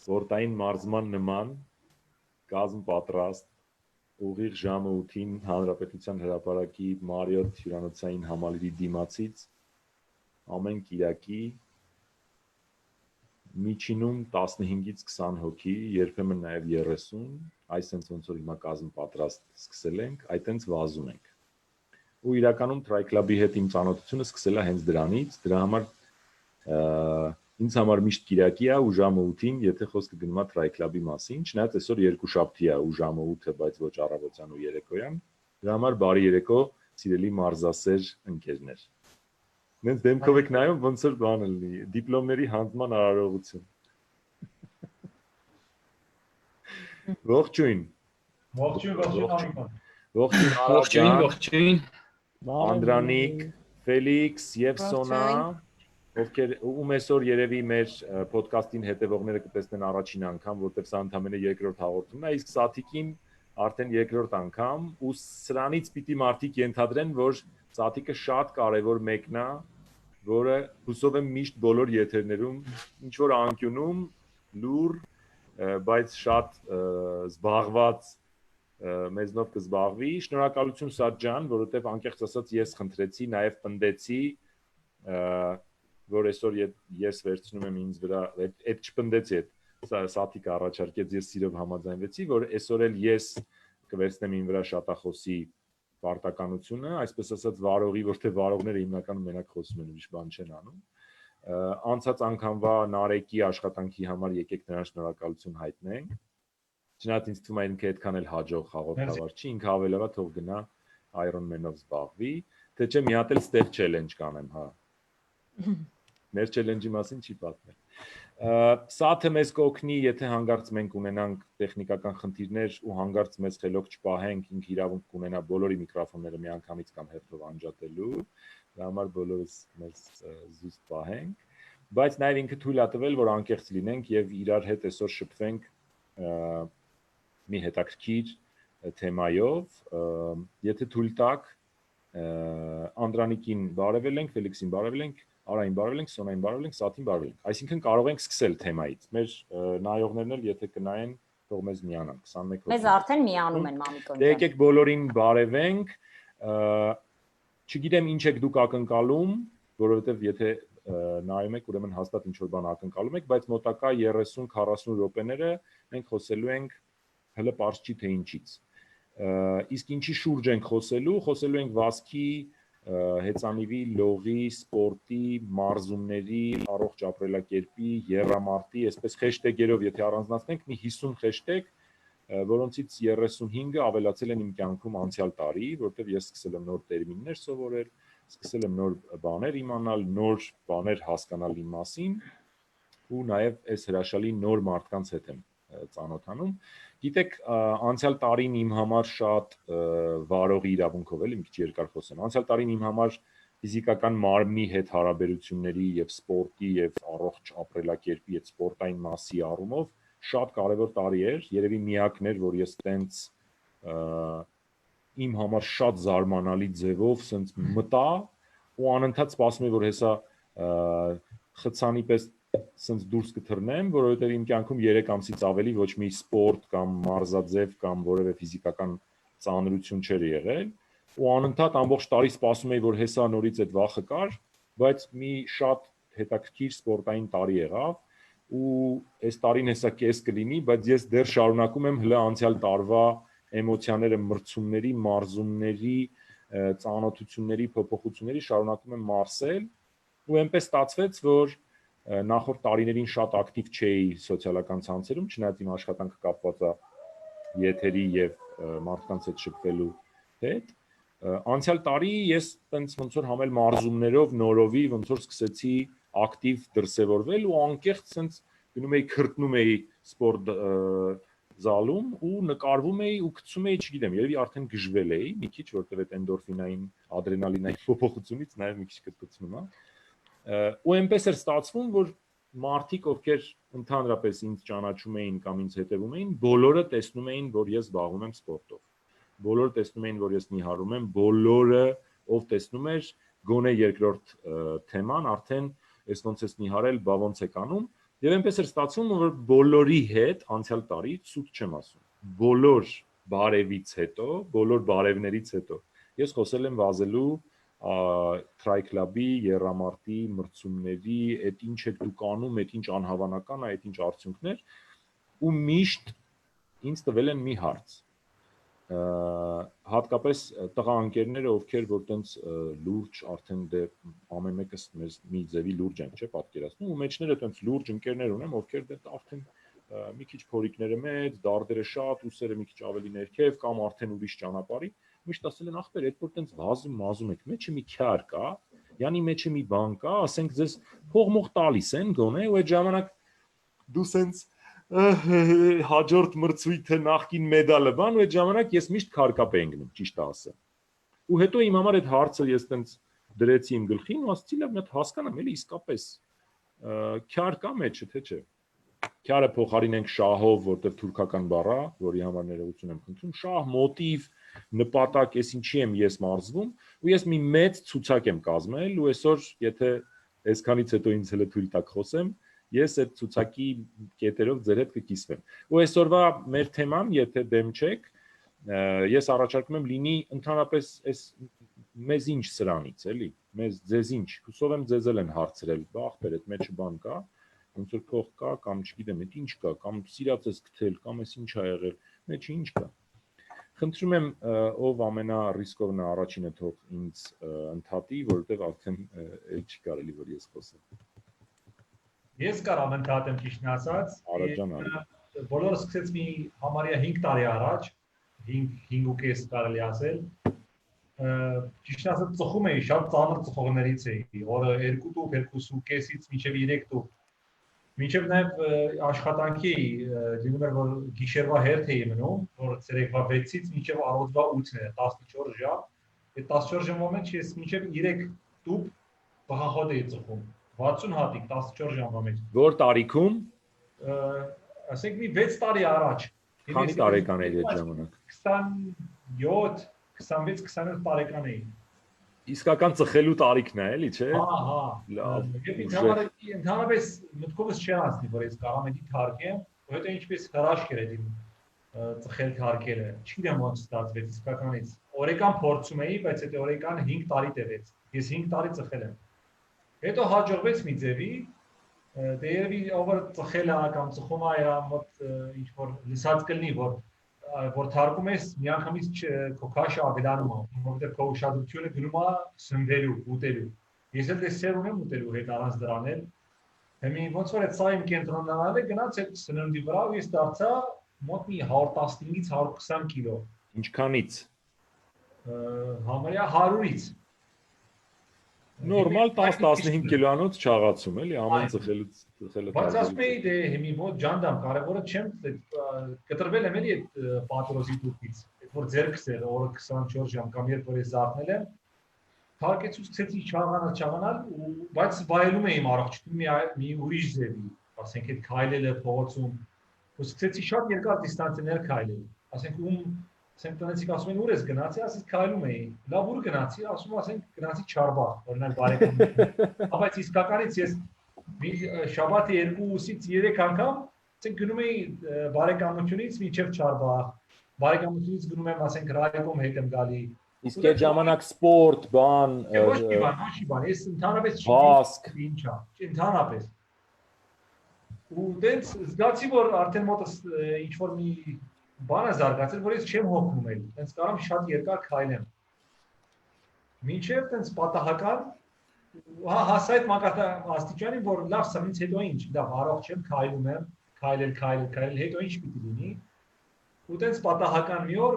Սպորտային մարզման նման կազմ պատրաստ ուղիղ ժամը 8-ին Հանրապետության հրապարակի Մարիոթ հյուրանոցային համալիրի դիմացից ամեն կիրակի միջինում 15-ից 20 հոգի, երբեմն նաև 30, այսենց ոնց որ հիմա կազմ պատրաստ սկսել ենք, այտենց վազում ենք։ Ու իրականում Try Club-ի հետ իմ ծանոթությունը սկսել է հենց դրանից, դրա համար ինձ համար միշտ կիրակի է ու ժամը 8-ին, եթե խոսքը գնում է Try Club-ի մասին, չնայած այսօր երկուշաբթի է ու ժամը 8-ը, բայց ոչ առավոտյան ու երեկոյան, դրա համար բարի երեկո, սիրելի մարզասեր ընկերներ։ Նենց դեմքով եք նայում, ոնց որ բան լինի, դիպլոմների հանձնման արարողություն։ Ողջույն։ Ողջույն։ Անդրանիկ, Ֆելիքս եւ Սոնա, ովքեր ում այսօր երևի մեր ոդկասթին հետևողները կտեսնեն առաջին անգամ, որտեղ սա ընդամենը երկրորդ հաղորդումն է, իսկ Սաթիկին արդեն երկրորդ անգամ, ու սրանից պիտի մարդիկ ենթադրեն, որ Սաթիկը շատ կարևոր մեկն է, որը հուսով եմ միշտ բոլոր եթերներում ինչ որ անկյունում լուր, բայց շատ զբաղված մեզնով կզբաղվի։ Շնորհակալություն Սաթ ջան, որովհետև անկեղծ ասած ես խնդրեցի, նաև պնդեցի, որ այսօր ես վերցնում եմ ինձ վրա, այդ չպնդեցի, Սաթիկը առաջարկեց, ես սիրով համաձայնվեցի, որ այսօր էլ ես կվերցնեմ իմ վրա շատախոսի պարտականությունը, այսպես ասած վարողի, որտեղ վարողները հիմնականում մենակ խոսում են, ուրիշ բան չեն անում։ Անցած անգամվա Նարեկի աշխատանքի համար եկեք նրան շնորհակալություն հայտնենք։ Չնայած ինձ թվում է ինքը այդքան էլ հաջող հաղորդավար չի, ինքը ավելորա թող գնա Iron Man-ով զբաղվի, թե չէ մի հատ էլ ստեղ challenge կանեմ, հա։ Մեր challenge-ի մասին չի պատմել։ Սաթը մեզ կօգնի, եթե հանգարց մենք ունենանք տեխնիկական խնդիրներ ու հանգարց մեզ խելոք չպահենք, ինքը իրավունք կունենա բոլորի միկրոֆոնները միանգամից կամ հերթով անջատելու, դրա համար բոլորս մեզ զուսպ պահենք, բայց նաև ինքը թույլ է տվել, որ անկեղծ լինենք եւ իրար հետ այսօր շփվենք մի հետաքրքիր թեմայով, եթե թույլ տաք Անդրանիկին բարևել ենք, Ֆելիքսին բարևել ենք, Արային բարևել ենք, Սոնային բարևել ենք, Սաթին բարևել ենք։ Այսինքն կարող ենք սկսել թեմայից։ Մեր նայողներն էլ եթե կնայեն, թող մեզ միանան 21 հոգի։ Մեզ արդեն միանում են մամիկոն ջան։ Դե եկեք բոլորին բարևենք։ Չգիտեմ ինչ եք դուք ակնկալում, որովհետև եթե նայում եք, ուրեմն հաստատ ինչ որ բան ակնկալում եք, բայց մոտակա 30-40 րոպեները մենք խոսելու ենք հələ պարզ չի թե ինչից։ Իսկ ինչի շուրջ ենք խոսելու ենք վազքի, հեծանիվի, լողի, սպորտի, մարզումների, առողջ ապրելակերպի, եռամարտի, այսպես հեշթեգերով եթե առանձնացնենք մի 50 հեշթեգ, որոնցից 35-ը ավելացել են իմ կյանքում անցյալ տարի, որտեղ ես սկսել եմ նոր տերմիններ սովորել, սկսել եմ նոր բաներ իմանալ, նոր բաներ հասկանալ իմ մասին ու նաև այս հրաշալի նոր մարդկանց հետ եմ ծանոթանում։ Գիտեք, անցյալ տարին իմ համար շատ վարողի իրավունքով էլ մի քիչ երկար խոսեմ։ Անցյալ տարին իմ համար ֆիզիկական մարմնի հետ հարաբերությունների եւ սպորտի եւ առողջ ապրելակերպի այդ սպորտային մասի առումով շատ կարևոր տարի էր, երևի միակն էր, որ ես տենց իմ համար շատ զարմանալի ձևով սենց մտա ու անընդհատ սպասում եմ, որ հեսա խցանի պես սենց դուրս կթռնեմ, որովհետև իմ կյանքում 3 ամսից ավելի ոչ մի սպորտ կամ մարզաձև կամ որևէ ֆիզիկական ծանրություն չէր եղել ու անընդհատ ամբողջ տարի սպասում էի, որ հեսա նորից այդ վախը կար, բայց մի շատ հետաքրքիր սպորտային տարի եղավ ու այս տարին հեսա կես կլինի, բայց ես դեռ շարունակում եմ հլը անցյալ տարվա էմոցիաները, մրցումների, մարզումների, ծանոթությունների, փոփոխությունների շարունակում եմ մարսել ու այնպես ստացվեց, որ նախորդ տարիներին շատ ակտիվ չէի սոցիալական ցանցերում, չնայած իմ աշխատանքը կապված է եթերի եւ մարդկանց հետ շփվելու հետ։ Անցյալ տարի ես տենց ոնց որ համել մարզումներով նորովի ոնց որ սկսեցի ակտիվ դրսևորվել ու անկեղծ տենց գնում էի քրտնում էի սպորտ զալում ու նկարվում էի ու գցում էի, չգիտեմ, երևի արդեն գժվել էի մի քիչ, որտեղ այդ էնդորֆինային, ադրենալինային փոփոխությունից նաև մի քիչ կտկցնում է։ Ու այնպես էր ստացվում, որ մարդիկ, ովքեր ընդհանրապես ինձ ճանաչում էին կամ ինձ հետևում էին, բոլորը տեսնում էին, որ ես զբաղվում եմ սպորտով։ Բոլորը տեսնում էին, որ ես նիհարում եմ, բոլորը ով տեսնում էր, գոնե երկրորդ թեման արդեն այս ոնց էս նիհարել, բա ոնց եք անում, Եվ այնպես էր ստացվում, որ բոլորի հետ անցյալ տարի ցույց չեմ ասում։ Բոլոր բարևից հետո, բոլոր բարևներից հետո ես խոսել եմ վազելու Try Club-ի, Եռամարտի, մրցումների, այդ ինչ եք դուք անում, այդ ինչ անհավանական է, այդ ինչ արդյունքներ ու միշտ ինձ տվել են մի հարց հատկապես տղա ընկերները ովքեր որ տենց լուրջ արդեն դե ամեն մեկս մեզ մի ձևի լուրջ են, չէ՞, պատկերացնում ու մեջները տենց լուրջ ընկերներ ունեմ, ովքեր դե արդեն մի քիչ փորիկները մեծ, դարդերը շատ, ուսերը մի քիչ ավելի ներքև կամ արդեն ուրիշ ճանապարհի, միշտ ասել են ախպեր, այդ որ տենց վազում մազում եք, մեջը մի քյար կա, յանի մեջը մի բան կա, ասենք ձեզ փողմող տալիս են գոնե ու այդ ժամանակ դու սենց հաջորդ մրցույթը նախքին մեդալը բան ու այդ ժամանակ ես միշտ քարկապ եմ գնում ճիշտ ասեմ ու հետո իմ համար այդ հարցը ես տենց դրեցի իմ գլխին ու ասացի լավ մտ հասկանամ էլի իսկապես քյար կա մեջը թե չէ քյարը փոխարինենք շահով որտեղ թուրքական բառ է որի համար ներողություն եմ խնդրում շահ մոտիվ նպատակ ես ինչի եմ ես մարզվում ու ես մի մեծ ցուցակ եմ կազմել ու այսօր եթե այսքանից հետո ինձ հələ թույլ տաք խոսեմ ես այդ ցուցակի կետերով ձեր հետ կկիսվեմ։ Ու այսօրվա մեր թեման, եթե դեմ չեք, ես առաջարկում եմ լինի ընդհանրապես այս մեզ ինչ սրանից, էլի, մեզ ձեզ ինչ, հուսով եմ ձեզ էլ են հարցրել, ախպեր, այդ մեջը բան կա, ոնց որ փող կա, կամ չգիտեմ, այդ ինչ կա, կամ սիրած ես գտել, կամ էս ինչ ա եղել, մեջը ինչ կա։ Խնդրում եմ ով ամենառիսկովն է առաջինը թող ինձ ընդհատի, որովհետև արդեն չի կարելի որ ես խոսեմ։ Ես կարամ ընդհատեմ ճիշտն ասած, բոլորը սկսեց մի համարյա 5 տարի առաջ, 5.5 կարելի ասել, ճիշտն ասած ծխում էի, շատ ծանր ծխողներից էի, օրը 2 տուփ, 2.5-ից մինչև 3 տուփ, մինչև նաև աշխատանքի լինում էր, որ գիշերվա հերթ էի մնում, որ ցերեկվա 6-ից մինչև առօրյա 8-ն է, 14 ժամ, այդ 14 ժամվա մեջ ես մինչև 3 տուփ բախախոտ էի ծխում 60 հատիկ 14 ժամվա մեջ։ Որ տարիքում ասենք մի 6 տարի առաջ։ Քանի տարեկան էի այդ ժամանակ։ 27, 26-27 տարեկան էի։ Իսկական ծխելու տարիքն է, էլի, չէ։ Հա։ Լավ։ Եվ ընդհանրապես մտքովս չի անցնի, որ ես կարող եմ դի թարգեմ, հետո ինչպես հրաշք էր դի ծխել թարգելը։ Չգիտեմ ոնց ստացվեց իսկականից։ Օրեկան փորձում էի, բայց այդ օրեկան 5 տարի տևեց։ Ես 5 տարի ծխել եմ։ Հետո հաջողվեց մի ձևի, դե երևի ով ծխել է կամ ծխում է մոտ ինչ որ լսած կլինի, որ թարգում ես միանգամից քո քաշը ավելանում է, որովհետև քո ուշադրությունը գնում է սնվելու, ուտելու։ Ես էլ դեսեր ունեմ ուտելու հետ առանց դրան էլ։ Հիմա ոնց որ այդ սա իմ կենտրոնանալը գնաց այդ սննդի վրա ու ես դարձա մոտ մի 115-ից 120 կիլո։ Ինչքանից։ Համարյա 100-ից։ Նորմալ 10-15 կիլոանոց չաղացում էլի ամեն ծխելուց Բայց ասում էի դե հիմի մոտ ջանդամ կարևորը չեմ կտրվել եմ էլի այդ պատրոզի դուքից այդ որ ձերքս էր օրը 24 ժամ կամ երբ որ ես զարթնել եմ թարգեցուց սկսեցի չաղանալ ու բայց վայելում էի իմ առողջությունը մի ուրիշ ձևի ասենք այդ քայլելը փողոցում ու սկսեցի շատ երկար դիստանցիաներ քայլել ասենք ասենք տնեցիք ասում են ուր ես գնացի, ասես քայլում էի։ Լավ ուր գնացի, ասում ասենք գնացի Չարբախ, օրինակ բարեկամ։ Բայց իսկականից ես մի շաբաթի 2-ից 3 անգամ ասենք գնում էի բարեկամությունից մինչև Չարբախ։ Բարեկամությունից գնում եմ ասենք Ռայկոմ հետ եմ գալի։ Իսկ այդ ժամանակ սպորտ, բան, ոչ բան, ես ընդհանրապես չգիտեմ ինչ է, ընդհանրապես։ Ու դենց զգացի որ արդեն մոտս ինչ որ մի բանը զարգացել, որ ես չեմ հոգնում էլ, տենց կարամ շատ երկար քայլեմ։ Մինչև տենց պատահական, հասա այդ աստիճանի, որ լավ սրանից հետո ինչ, լավ առողջ եմ, քայլում եմ, քայլել, հետո ինչ պիտի լինի։ Ու տենց պատահական մի օր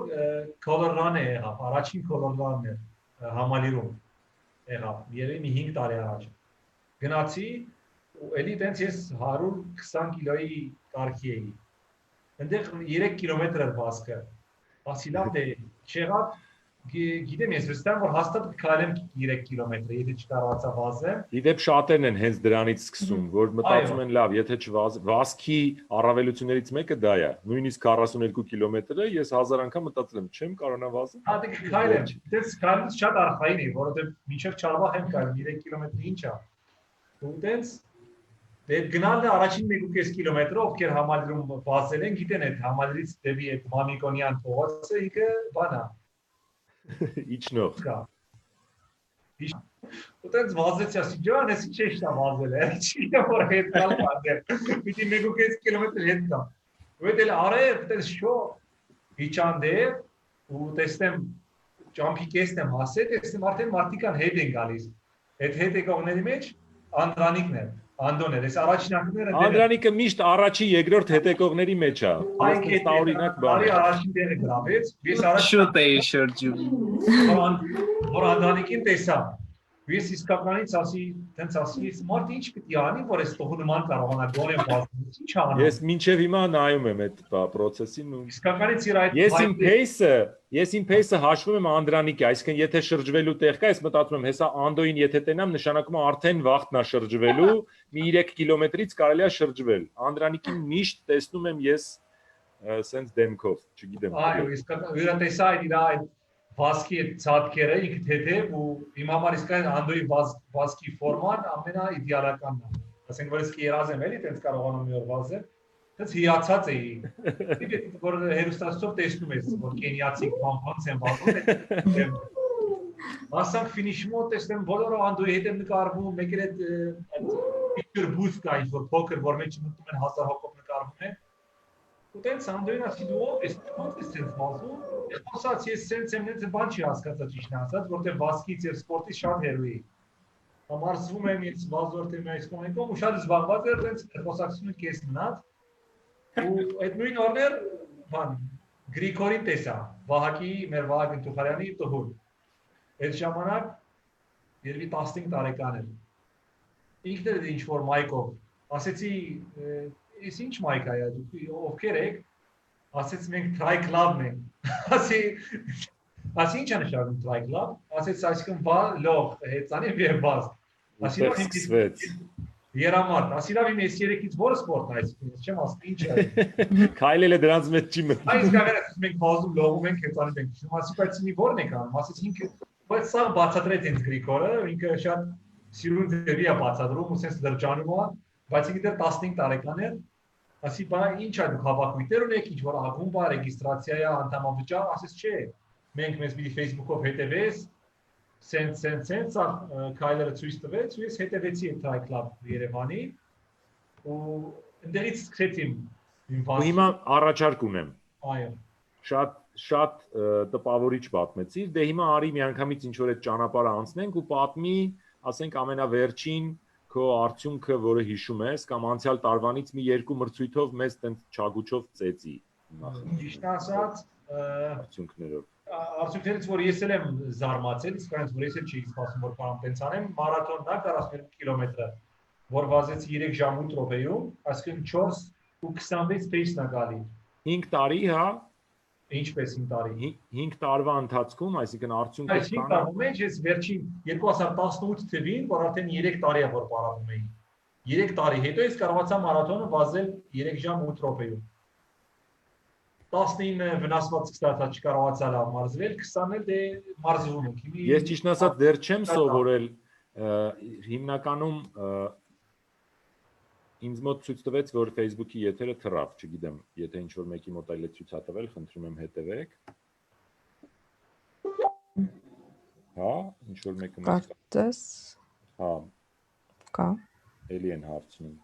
Color Run է եղավ, առաջին Color Run-ն է Համալիրում եղավ, երևի մի 5 տարի առաջ։ Գնացի ու էլի տենց ես 120 կիլոյի կարգի էի։ Այնտեղ 3 կիլոմետր էր բասկը։ Ասի լավ դե չեղավ, գիտեմ ես վստահ որ հաստատ կքայլեմ 3 կիլոմետր, եթե չկարողացա վազեմ։ Իդեպ շատերն են հենց դրանից սկսում, որ մտածում են լավ, եթե վազքի առավելություններից մեկը դա է։ Նույնիսկ 42 կիլոմետրը ես 1000 անգամ մտածել եմ, չեմ կարողանա վազել։ Հա դե քայլեմ։ Դες քայլելը շատ արխային է, որովհետև մինչև Չարբախ եմ քայլում 3 կիլոմետր ինչ է։ Ու դες Դե գնալն է առաջին 1.5 կիլոմետրով, ովքեր համալիրում բացել են, գիտեն այդ համալիրից դեպի այդ Մամիկոնյան փողոցը ինքը բանա։ Իջնող։ Կա։ Ուտենց վազեցի ասի, ջան, էսի չէ շտա վազել է, չի որ հետ գալ բաններ։ Պիտի 1.5 կիլոմետր հետ գա։ Ու դել արև, դել շո իջանդե ու տեսնեմ ճամփի կեսնեմ հասել, տեսնեմ արդեն մարդիկան հետ են գալիս։ Այդ հետ եկողների մեջ Անդրանիկն է, Անդոներ, այս առաջին ակները Անդրանիկը միշտ առաջի երկրորդ հետեկողների մեջ է։ Այն օրինակ բարի առաջին տեղը գրավեց։ Ես առաջ Շուտ էի շրջում։ որ Անդրանիկին տեսա։ Ես իսկականից ասի, տենց ասի, մարդ ինչ պիտի անի, որ այս տողը նման կարողանա գոնե բացել, ինչ անում։ Ես մինչև հիմա նայում եմ այդ process-ին ու իսկականից իր այդ Ես իմ pace-ը հաշվում եմ Անդրանիկի, այսինքն եթե շրջվելու տեղ կա, ես մտածում եմ, հեսա Անդոյին եթե տենամ, նշանակում է արդեն վաղտն է շրջվելու, մի 3 կիլոմետրից կարելի է շրջվել։ Անդրանիկին միշտ տեսնում եմ ես սենց դեմքով, չգիտեմ։ Այո, իսկական իրա տեսա իր այդ վազքի ցածկերը ինքը թեթև ու իմ համար իսկական Անդոյի վազքի ֆորման ամենաիդեալականն է։ Ասենք որ ես երազ եմ էլի, տենց կարողանում մի օր վազել։ Դից հիացած էի։ Դիտի որ հերոստացով տեսնում ես, որ կենիացիք ոնց են վազում։ Ասանք ֆինիշի մոտ տեսնեմ բոլորը Անդոյի հետ են նկարվում, մեկ էլ այդ picture booth կա, որ փոքր որ մեջ մտնում են 1000 հոգով նկարվում են։ Ու տենց Անդոյին ասի դու ո՞վ ես տենց վազում։ Խոսած ես սենց եմ նենց բան չի հասկացա ճիշտ ասած, որտեղ վազքից եւ սպորտից շատ հերոյ էի։ Համարզվում եմ ես վազորդի մեջ կոմիկում ու շատ զբաղված էր տենց խոսակցությունը կես մնաց։ Ու այդ նույն օրներ բան Գրիգորին տեսա, Վահակի, մեր Վահագն Տուխարյանի տղուն։ Այդ ժամանակ երևի 15 տարեկան էր։ Ինքն էր ինչ որ մայկով։ Ասեցի, «Ես ինչ մայք է, դուք ովքեր եք»։ Ասեց մենք try club-ն ենք։ Ասի ինչ է նշանակում try club։ Ասեց այսինքն լող հեծանի եւ բազ։ Ասի լավ ինքս երամարտ։ Ասի լավ իմ ես երեքից որը սպորտ է այսինքն ես չեմ ասում ինչ է։ Քայլելը դրանց մեջ չի մտնում։ Այս գաղերը մենք բազում լողում ենք հեծանում ենք։ Ասի բայց ինի որն եք անում։ Ասեց ինքը բայց սա բացատրեց ինձ Գրիգորը, ինքը շատ սիրուն ձևի է բացատրում ու sense դրջանում է, բայց ինքը դեռ 15 տարեկան էր։ Ասի բա ինչ է դուք հավաքույթներ ունեք, ինչ որ ակումբ է, ռեգիստրացիա է, անդամավճար, ասես չէ։ Մենք մեզ մի Facebook-ով հետևես, sense քայլերը ցույց տվեց, ու ես հետևեցի այդ Try Club Երևանի ու ընդերից սկսեցիմ իմ բանը։ Հիմա առաջարկ ունեմ։ Այո։ Շատ տպավորիչ պատմեցիր, դե հիմա արի միանգամից ինչ որ այդ ճանապարհը անցնենք ու պատմի, ասենք ամենավերջին քո արդյունքը, որը հիշում ես, կամ անցյալ տարվանից մի երկու մրցույթով մեզ տենց չագուչով ծեծի։ Ճիշտ ասած, արդյունքներով։ Արդյունքներից որ ես եմ զարմացել, իսկականից որ ես չի սպասում որ կարող տենց անեմ, մարաթոնն է 42 կիլոմետրը, որ վազեցի 3 ժամ 8 րոպեում, այսինքն 4:26 pace-ն է գալի։ 5 տարի, հա։ Ինչպես 5 տարի։ 5 տարվա ընթացքում, այսինքն արդյունքը Այս 5 տարում մեջ ես վերջին 2018 թվին, որ արդեն 3 տարի է որ պարապում էի։ 3 տարի հետո ես կարողացա մարաթոնը վազել 3 ժամ 8 րոպեում։ 19 վնասված ստացա չկարողացա լավ մարզվել, 20-ն էլ դե մարզվում ենք։ Ես ճիշտ ասած դեռ չեմ սովորել հիմնականում ինձ մոտ ցույց տվեց, որ Facebook-ի եթերը թռավ, չգիտեմ, եթե ինչ-որ մեկի մոտ այլ է ցույց տվել, խնդրում եմ հետևեք։ Հա, ինչ-որ մեկը մեծ Կարծես։ Հա։ Կա։ Էլի են հարցնում։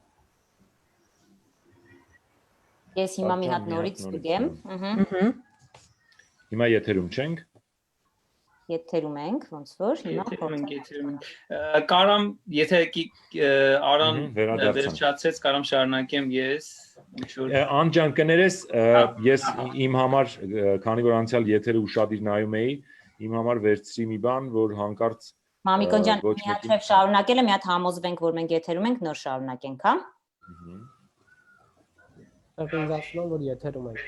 Ես հիմա մի հատ նորից ստուգեմ։ Հիմա եթերում չենք։ Եթերում ենք, ոնց որ հիմա Եթերում ենք։ Կարամ, եթե Արան վերջացեց, կարամ շարունակեմ ես ինչ որ Անջան կներես, ես իմ համար, քանի որ անցյալ եթերը ուշադիր նայում էի, իմ համար վերցրի մի բան, որ հանկարծ Մամիկոն ջան, միացրև շարունակել է, մի հատ համոզվենք, որ մենք եթերում ենք, նոր շարունակենք, հա։ Ինձ որ եթերում ենք։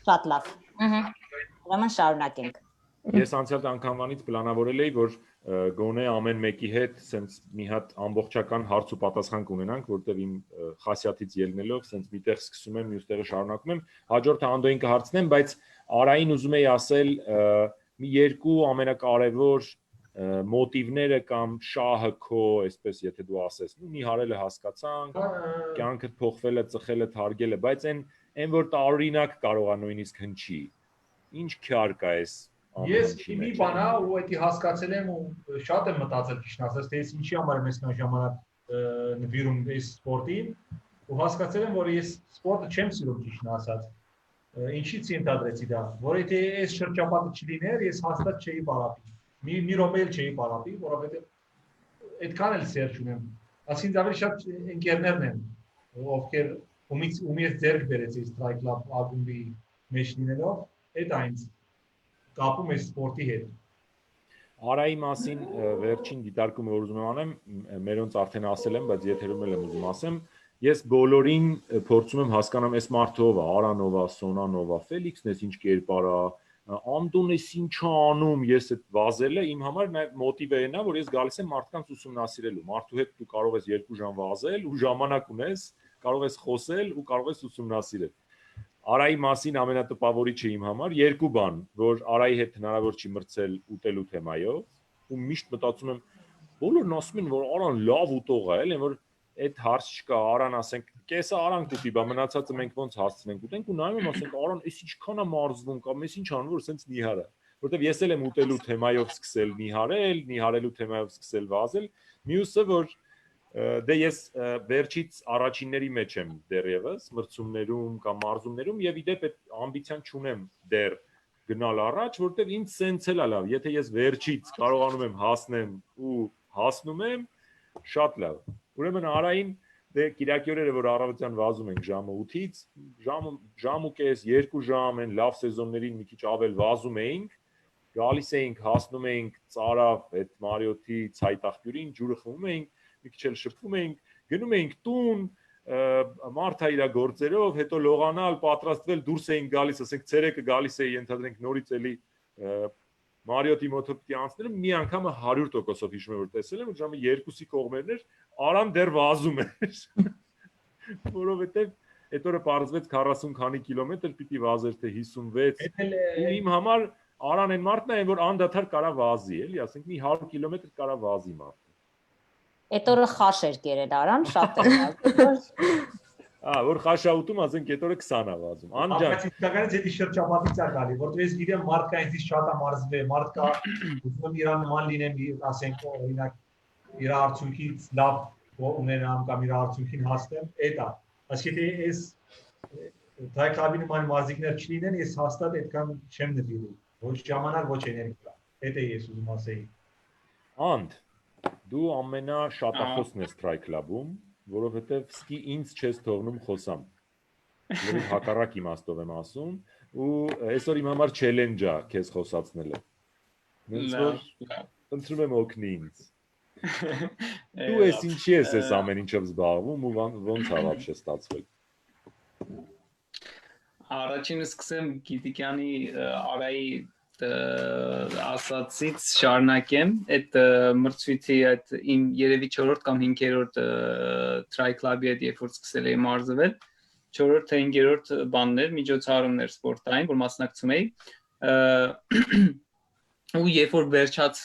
Շատ լավ։ Ուրեմն շարունակենք։ Ես անցյալ անգամվանից պլանավորել էի, որ գոնե ամեն մեկի հետ սենց մի հատ ամբողջական հարց ու պատասխան կունենանք, որտեղ իմ խասյաթից ելնելով սենց միտեղ սկսում եմ, մյուս տեղը շարունակում եմ, հաջորդը Անդոյին կհարցնեմ, բայց Արային ուզում էի ասել մի երկու ամենակարևոր մոտիվները կամ շահը քո, այսպես եթե դու ասես, նիհարելը հասկացանք, կյանքդ փոխվելը, ծխելը, թարգելը, բայց այն որ տարօրինակ կարողա նույնիսկ հնչի։ Ինչ քյար կա այս Ես մի բան ու էդի հասկացել եմ ու շատ եմ մտածել ճիշտ ասած, թե ինչի համար եմ այսքան ժամանակ նվիրում այս սպորտին ու հասկացել եմ, որ ես սպորտը չեմ սիրում ճիշտ ասած։ Ինչի՞ց ենթադրեցի դա, որ եթե այս շրջապատը չլիներ, ես հաստատ չէի պարապի։ Մի ռոմել չէի պարապի, որովհետև այդքան էլ սեր չունեմ։ Այսինքն ավելի շատ ընկերներն են, ովքեր ումից ձեռք բերեցի Strike Club ակումբի մեջ լինելով, այդ այնց կապում է սպորտի հետ։ Արայի մասին վերջին դիտարկումը որ ուզում եմ անեմ, մերոնց արդեն ասել եմ, բայց եթերում եմ ուզում ասեմ, ես բոլորին փորձում եմ հասկանամ այս մարդը ով է, Արանով է, Սոնանով է, Ֆելիքսն է, ինչ կերպար է, Անդոնն է, ինչ է անում, ես այդ վազելը իմ համար նաև մոտիվն է, որ ես գալիս եմ մարդկանց ուսումնասիրելու։ Մարդու հետ դու կարող ես 2 ժամ վազել ու ժամանակ ունես, կարող ես խոսել ու կարող ես ուսումնասիրել։ Արայի մասին ամենատպավորիչը իմ համար երկու բան, որ Արայի հետ հնարավոր չի մրցել ուտելու թեմայով, ու միշտ մտածում եմ, բոլորն ասում են, որ Արան լավ ուտող է, էլ են որ այդ հարց չկա, Արան ասենք, կեսը Արան կուտի, բա մնացածը մենք ոնց հասցնենք ուտենք ու նայում եմ ասենք, Արան, էս ինչքան է մարզվում կամ էս ինչ անում, որ սենց նիհար է, որտեվ ես էլ եմ ուտելու թեմայով սկսել նիհարել, նիհարելու թեմայով սկսել վազել, մյուսը որ դե ես վերջից առաջինների մեջ եմ դեռևս մրցումներում կամ մարզումներում եւ իդեպ այդ ամբիցիան չունեմ դեռ գնալ առաջ, որտեվ ինձ սենց էլ է լավ, եթե ես վերջից կարողանում եմ հասնեմ ու հասնում եմ, շատ լավ։ Ուրեմն Արային դե Կիրակի օրերը որ առավոտյան վազում ենք ժամը 8-ից, ժամ ու կես, 2 ժամ են լավ սեզոններին մի քիչ ավել վազում էինք, գալիս էինք, հասնում էինք Ծարավ այդ Մարիոթի ցայտաղբյուրին, ջուրը խմում էինք, մի քիչ էլ շփվում էինք, գնում էինք տուն, մարդա իր գործերով, հետո լողանալ, պատրաստվել, դուրս էինք գալիս, ասենք ցերեկը գալիս էի, ենթադրենք նորից էլի Մարիոթի մոթը պիտի անցնելը, մի անգամը 100%-ով հիշում եմ որ տեսել եմ, որ ժամը 2-ի կողմերն էր, Արան դեռ վազում էր, որովհետև այդ օրը պարզվեց 40 քանի կիլոմետր պիտի վազեր թե 56, ու իմ համար Արան այն մարդն է, որ անդադար կարա վազի, էլի, ասենք մի 100 կիլոմետր կարա վազի մարդ։ Այդ օրը խաշ էր կերել Արան, շատ էր վազում։ Որ խաշաուտում ասենք այդ օրը 20 է վազում։ Անջան։ Բայց իսկականից էդի շրջապատից է գալի, որտեղ ես գիտեմ մարդկա ինձ շատ է մարզվել, մարդկա ուզում եմ իրան նման լինեմ, ասենք օրինակ իր արդյունքից լավ ունենամ կամ իր արդյունքին հասնեմ, այդ է։ Այսինքն եթե այս դայքաբի նման մարզիկներ չլինեն, ես հաստատ այդքան չեմ նվիրում։ Ոչ ժամանակ, ոչ էներգիա։ Այդ է ես ուզում ասեի։ Անդ դու ամենաշատախոսն ես Strike Club-ում, որովհետև սկի ինձ չես թողնում խոսամ։ Որի հակառակ իմաստով եմ ասում, ու այսօր իմ համար challenge է քեզ խոսացնելը։ Ոնց որ ընտրում եմ օգնի ինձ։ Դու ես ինչի ես այս ամեն ինչով զբաղվում ու ոնց է вообще ստացվել։ Առաջինը սկսեմ Գիտիկյանի Արայի ասացից շարունակեմ այդ մրցույթի այդ իմ երևի 4-րդ կամ 5-րդ Strike Club-ի հետ երբ որ սկսել էի մարզվել 4-րդ թե 5-րդ բաններ միջոցառումներ սպորտային որ մասնակցում էի ու երբ որ վերջած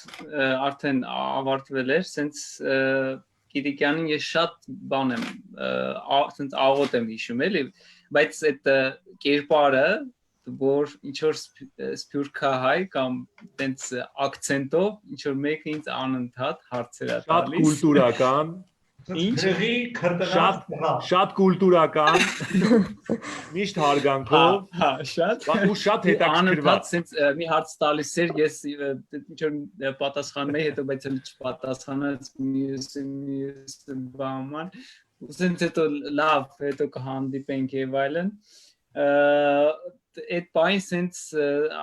արդեն ավարտվել էր սենց Գիտիկյանին ես շատ բան եմ սենց աղոտ եմ հիշում էլի բայց այդ կերպարը որ ինչ որ սփյուռքահայ կամ տենց ակցենտով ինչ որ մեկը ինձ անընդհատ հարցեր է տալիս շատ կուլտուրական Ինչի քրտնած շատ կուլտուրական միշտ հարգանքով հա շատ ու շատ հետաքրքրված սենց մի հարց տալիս էր ես ինչ որ պատասխանում էի հետո բայց չպատասխանեց մյուս բաման ու սենց հետո լավ հետո կհանդիպենք եւ այլն այդ բանը սենց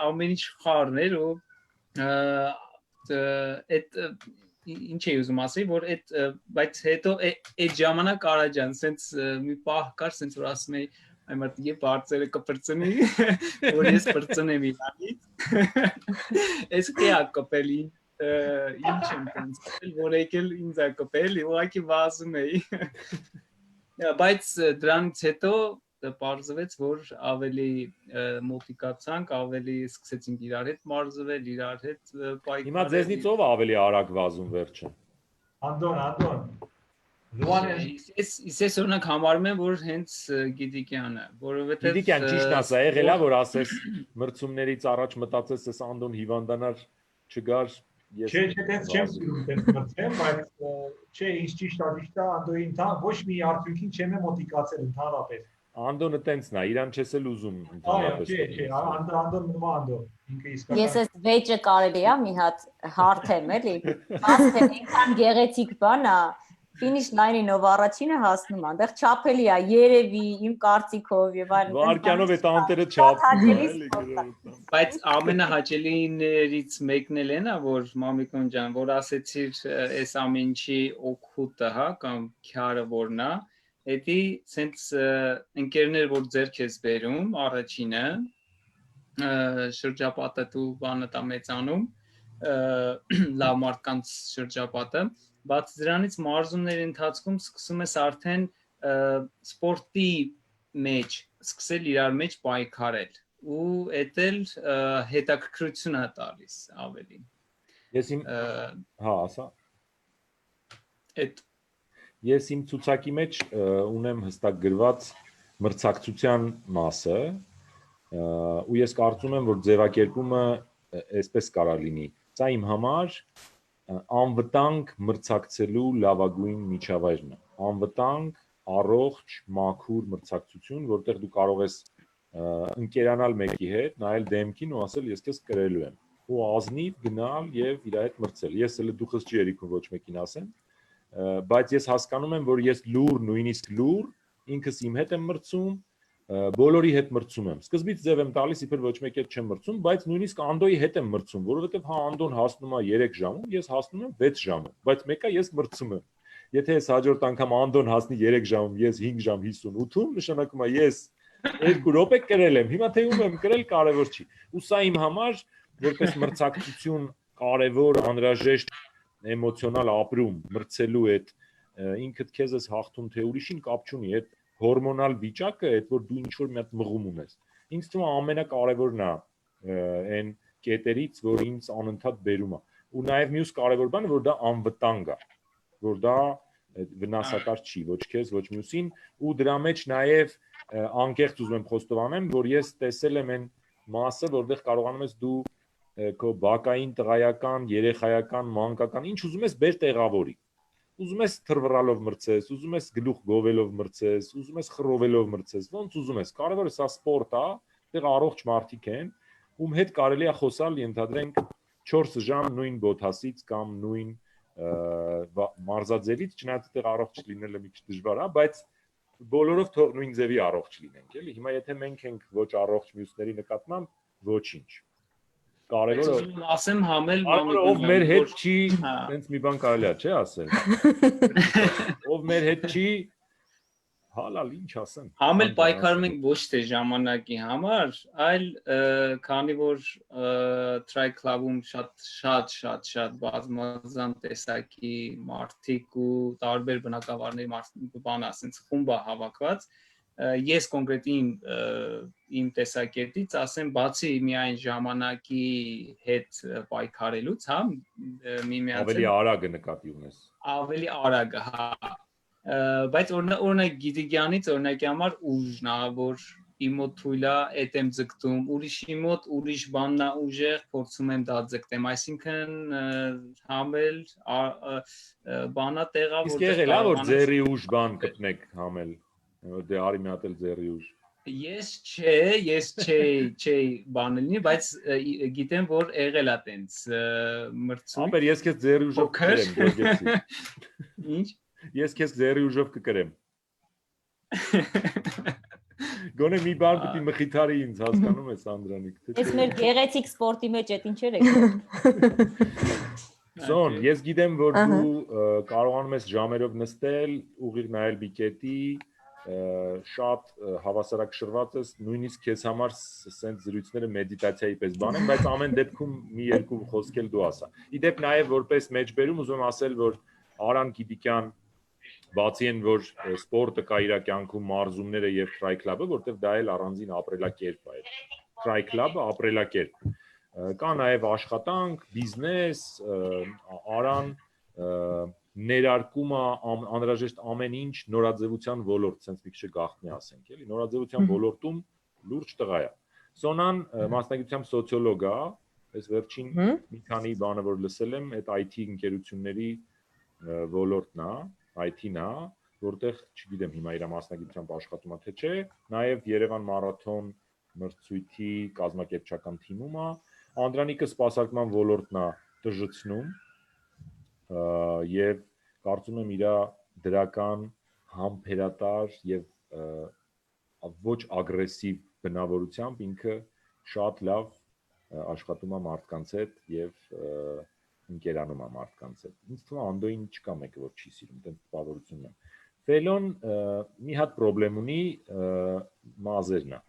ամեն ինչ խառն էր ու այդ ինչ էի ուզում ասել որ այդ բայց հետո այդ ժամանակ Արաջան սենց մի պահ կար սենց որ ասում էի այ մարդ եւ բարձերը կպրծնի որ ես պրծնեմ իրանից ես կեա կպելի ինչ եմ տենց որ եկել ինձ է կպել ուղղակի վազում էի բայց դրանից հետո բարձվեց, որ ավելի մոտիկացանք, ավելի սկսեցինք իրար հետ մարզվել, իրար հետ պայքարել։ Հիմա ձեզնից ով է ավելի արագ վազում վերջը։ Անդոն։ Լուանեն Ես օրինակ համարում եմ, որ հենց Գիդիկյանը, որովհետև Գիդիկյան ճիշտ ասա, եղել է որ ասես մրցումներից առաջ մտածես ես Անդոն հիվանդանար չգար ես Չէ, դες չեմ մրցեմ, բայց չէ, ինչ ճիշտ է, Անդոյին ոչ մի արդյունքին չեմ մոտիկացել ընդհանրապես։ Անդոնը տենցն է, իրան չես էլ ուզում ընդհանրապես։ Չէ, Անդոն նույնը Անդոն, ինքը իսկական։ Ես այս վեճը կարելի է մի հատ հարթեմ, էլի։ Ասել այնքան գեղեցիկ բան է, finish line-ով առաջինը հասնում է, այնտեղ չափելի է, երևի իմ կարծիքով եւ այլն։ Վարքյանով է տանտերը չափում, էլի։ Բայց ամենահաճելիներից մեկն էլ է նա, որ Մամիկոն ջան, որ ասեցիր այս ամենի օգուտը, հա, կամ քյարը որն է, Էդի սենց ընկերներ որ ձեռք ես բերում, առաջինը շրջապատը դու բանը տա մեծանում, լավ մարդկանց շրջապատը, բաց դրանից մարզումների ընթացքում սկսում ես արդեն սպորտի մեջ, սկսել իրար մեջ պայքարել, ու էդ էլ հետաքրքրություն է տալիս ավելի։ Ես իմ, հա, ասա։ Էդ Ես իմ ցուցակի մեջ ունեմ հստակ գրված մրցակցության մասը ու ես կարծում եմ որ ձևակերպումը այսպես կարա լինի սա իմ համար անվտանգ մրցակցելու լավագույն միջավայրն է անվտանգ առողջ մաքուր մրցակցություն որտեղ դու կարող ես ընկերանալ մեկի հետ նայել դեմքին ու ասել ես քեզ կրելու եմ ու ազնիվ գնալ եւ իր հետ մրցել ես էլ դուքս չի երիկում ոչ մեկին ասեմ բայց ես հասկանում եմ, որ ես լուր, նույնիսկ լուր, ինքս իմ հետ եմ մրցում, բոլորի հետ մրցում եմ։ Սկզբից ձև եմ տալիս, իբր ոչ մեկի հետ չեմ մրցում, բայց նույնիսկ Անդոյի հետ եմ մրցում, որովհետև հա Անդոն հասնում է 3 ժամում, ես հասնում եմ 6 ժամում, բայց մեկը ես մրցում եմ։ Եթե ես հաջորդ անգամ Անդոն հասնի 3 ժամում, ես 5 ժամ 58-ում, նշանակում է ես 2 րոպե կրել եմ։ Հիմա թե ում եմ կրել, կարևոր չի։ Ու սա իմ համար որպես մրցակցություն կարևոր, անհրաժեշտ էմոցիոնալ ապրում մրցելու այդ ինքդ քեզ ես հաղթում թե ուրիշին կապ չունի այդ հորմոնալ վիճակը այդ որ դու ինչ որ մի հատ մղում ունես ինձ թվում է ամենակարևորն է այն կետերից որ ինձ անընդհատ բերում է ու նաև մյուս կարևոր բանը որ դա անվտանգ է որ դա վնասակար չի ոչ քեզ ոչ մյուսին ու դրա մեջ նաև անկեղծ ուզում եմ խոստովանեմ որ ես տեսել եմ այն մասը որտեղ կարողանում ես դու քո բակային տղայական, երեխայական, մանկական, ինչ ուզում ես բեր տեղավորի։ Ուզում ես թռվռալով մրցես, ուզում ես գլուխ գովելով մրցես, ուզում ես խռովելով մրցես, ոնց ուզում ես։ Կարևորը սա սպորտ է, այդտեղ առողջ մարդիկ են, ում հետ կարելի է խոսալ, ենթադրենք 4 ժամ նույն բոթասից կամ նույն մարզաձևից, չնայած այդտեղ առողջ լինելը մի քիչ դժվար է, բայց բոլորով թող նույն ձևի առողջ լինենք, էլի։ Հիմա եթե մենք ենք ոչ առողջ մյուսների նկատմամբ, ոչինչ։ Կարևորը ասեմ համել ով մեր հետ չի, այնց մի բան կարելի է, չէ՞ ասել։ Ով մեր հետ չի, հալալ ինչ ասեմ։ Համել պայքարում ենք ոչ թե ժամանակի համար, այլ քանի որ try club-ում շատ բազմազան տեսակի մարդիկ ու տարբեր բնակավարների մարդիկ բան ասենց խումբ է հավաքված ես կոնկրետ իմ տեսակետից ասեմ բացի միայն ժամանակի հետ պայքարելուց, հա, միմյանց ավելի արագը նկատի ունես։ Ավելի արագը, հա։ Բայց օրինակ Գիդիկյանից օրինակի համար ուժն է, որ իմ մոտ թույլ է, էդ եմ ձգտում, ուրիշի մոտ ուրիշ բանն է ուժեղ, փորձում եմ դա ձգտեմ, այսինքն համել բանա տեղա որտեղ Իսկ եղել է որ ձերի ուժ բան գտնեք համել Դե արի մի հատ էլ ձերի ուժ։ Ես չէ բանելնի, բայց գիտեմ որ եղել է տենց մրցում։ Ապեր ես քեզ ձերի ուժով կկրեմ, գեգեցի։ Ինչ։ Ես քեզ ձերի ուժով կկրեմ։ Գոնե մի բան պիտի մխիթարի ինձ, հասկանում ես Անդրանիկ, թե չէ։ Ես մեր գեղեցիկ սպորտի մեջ այդ ինչեր եք։ Զոն, ես գիտեմ որ դու կարողանում ես ժամերով նստել, ուղիղ նայել բիկետի շատ հավասարակշռված ես, նույնիսկ քեզ համար սենց զրույցները մեդիտացիայի պես բան են, բայց ամեն դեպքում մի երկու խոսքել դու ասա։ Իդեպ նաև որպես մեջբերում ուզում եմ ասել, որ Արան Գիդիկյան Բացի այն որ սպորտը կա իր կյանքում մարզումները եւ try club-ը, որտեղ դա էլ առանձին ապրելակերպ է։ Try club-ը ապրելակերպ։ Կա նաեւ աշխատանք, բիզնես, արան, ներարկումը, անհրաժեշտ ամեն ինչ նորաձևության ոլորտ, sense մի քիչ գաղտնի ասենք, էլի, նորաձևության ոլորտում լուրջ տղա է։ Սոնան մասնագիտությամբ սոցիոլոգ է, այս վերջին մի քանի բանը որ լսել եմ, այդ IT ընկերությունների ոլորտն է, IT-ն է, որտեղ, չգիտեմ, հիմա իր մասնագիտությամբ աշխատում է թե չէ, նաև Երևան մարաթոն մրցույթի կազմակերպչական թիմում է, Անդրանիկը սպասարկման ոլորտն է դժեցնում եւ կարծում եմ իր դրական համբերատար եւ ոչ ագրեսիվ բնավորությամբ ինքը շատ լավ աշխատում է մարդկանց հետ եւ ընկերանում է մարդկանց հետ։ Ինձ թվում է Անդոին չկա մեկը որ չի սիրում, դեռ տպավորությունն է։ Ֆելոն մի հատ խնդրեմ ունի մազերն է։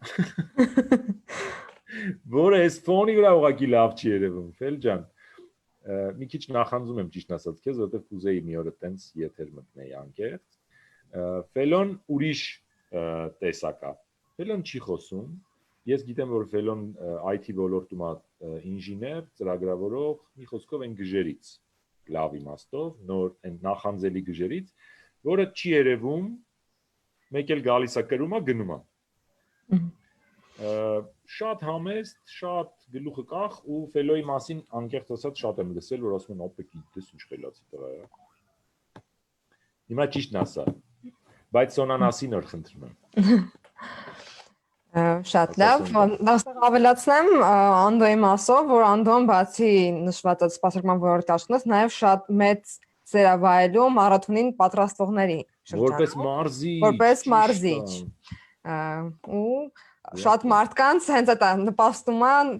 Որը այս ֆոնի վրա ուղղակի լավ չի երևում, Ֆել ջան։ Մի քիչ նախանձում եմ ճիշտ ասած քեզ, որովհետև կուզեի մի օր տենց եթեր մտնեի անկեղծ։ Ֆելոն ուրիշ տեսակ է։ Ֆելոն չի խոսում։ Ես գիտեմ, որ Ֆելոն IT ոլորտում է ինժեներ, ծրագրավորող, մի խոսքով այն գժերից, լավ իմաստով, նոր այն նախանձելի գժերից, որը չի երևում, մեկ էլ գալիս է կրում է, գնում է։ Շատ համեստ, շատ գլուխը կախ ու Ֆելոյի մասին անկեղծ ասած շատ եմ լսել, որ ասում են ապեկ գիտես ինչ խելացի տղա է։ Հիմա ճիշտն ասա, բայց Սոնանասին որ խնդրում եմ։ Շատ լավ, դասը ավելացնեմ Անդոյի մասով, որ Անդոն բացի նշված այդ սպասարկման ոլորտի աշխատանքից, նաև շատ մեծ ծերավայրում մարաթոնին պատրաստողների շրջանում։ Որպես մարզիչ։ Ու շատ մարդկանց հենց այդ նպաստում են,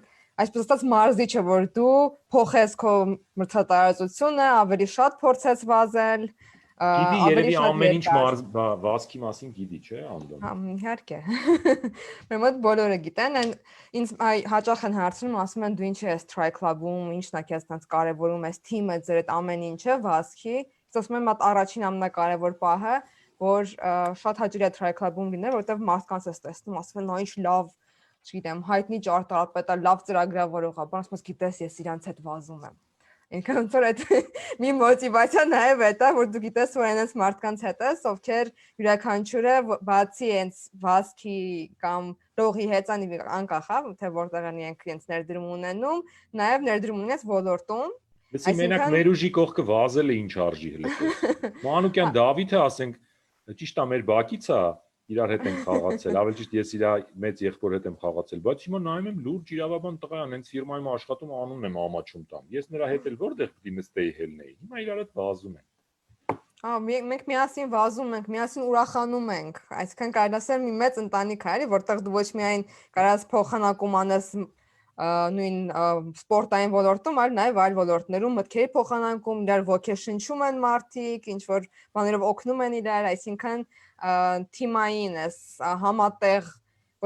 այսպես ասած մարզիչը, որ դու փոխես քո մրցատարածությունը, ավելի շատ փորձես վազել, Գիտի երևի ամեն ինչ վազքի մասին գիտի, չէ, Անդոն։ Հա, իհարկե։ Մեր մոտ բոլորը գիտեն, ինձ հաճախ են հարցնում, ասում են դու ինչ ես try club-ում, ինչն է քեզ տենց կարևորում, այս թիմը, ձեր այդ ամեն ինչը վազքի։ Ես ասում եմ, այդ առաջին ամենակարևոր պահը, որ շատ հաճելի է try club-ում լինել, որովհետև մարդկանց ես տեսնում, ասում են, ինչ լավ, չգիտեմ, հայտնի ճարտարապետ է, լավ ծրագրավորող է, բան ասում ես, գիտես, ես իրանց հետ վազում եմ։ Ինքն ոնց որ այդ մի մոտիվացիա նաև է դա, որ դու գիտես, որ այնպես մարդկանց հետ ես, ովքեր յուրաքանչյուրը բացի այնց վազքի կամ լողի հեծանի անկախ է, թե որտեղ են իրենք իրենց ներդրում ունենում, նաև ներդրում ունես ոլորտում։ Լսի, մենակ մեր ուժի կողքը վազելը ինչ արժի հլկես։ Մանուկյան Դավիթը, ասենք, ճիշտ է մեր բակից է, իրար հետ ենք խաղացել, ավելի ճիշտ ես իր մեծ եղբոր հետ եմ խաղացել, բայց հիմա նայում եմ լուրջ իրավաբան տղա է, հենց ֆիրմայում աշխատում անունն եմ ամաչում տամ։ Ես նրա հետ էլ որտեղ պիտի նստեի հելնեի։ Հիմա իրար հետ վազում ենք։ Մենք միասին վազում ենք, միասին ուրախանում ենք։ Այսինքն կարելի ասել մի մեծ ընտանիք է, էլի, որտեղ դու ոչ միայն կարաս փոխանակում անես նույն սպորտային ոլորտում, այլ նաև այլ ոլորտներում մտքերի փոխանակում, իրար ոգեշնչում են մարդիկ, ինչ որ բաներով օգնում են իրար, այսինքն թիմային էս համատեղ,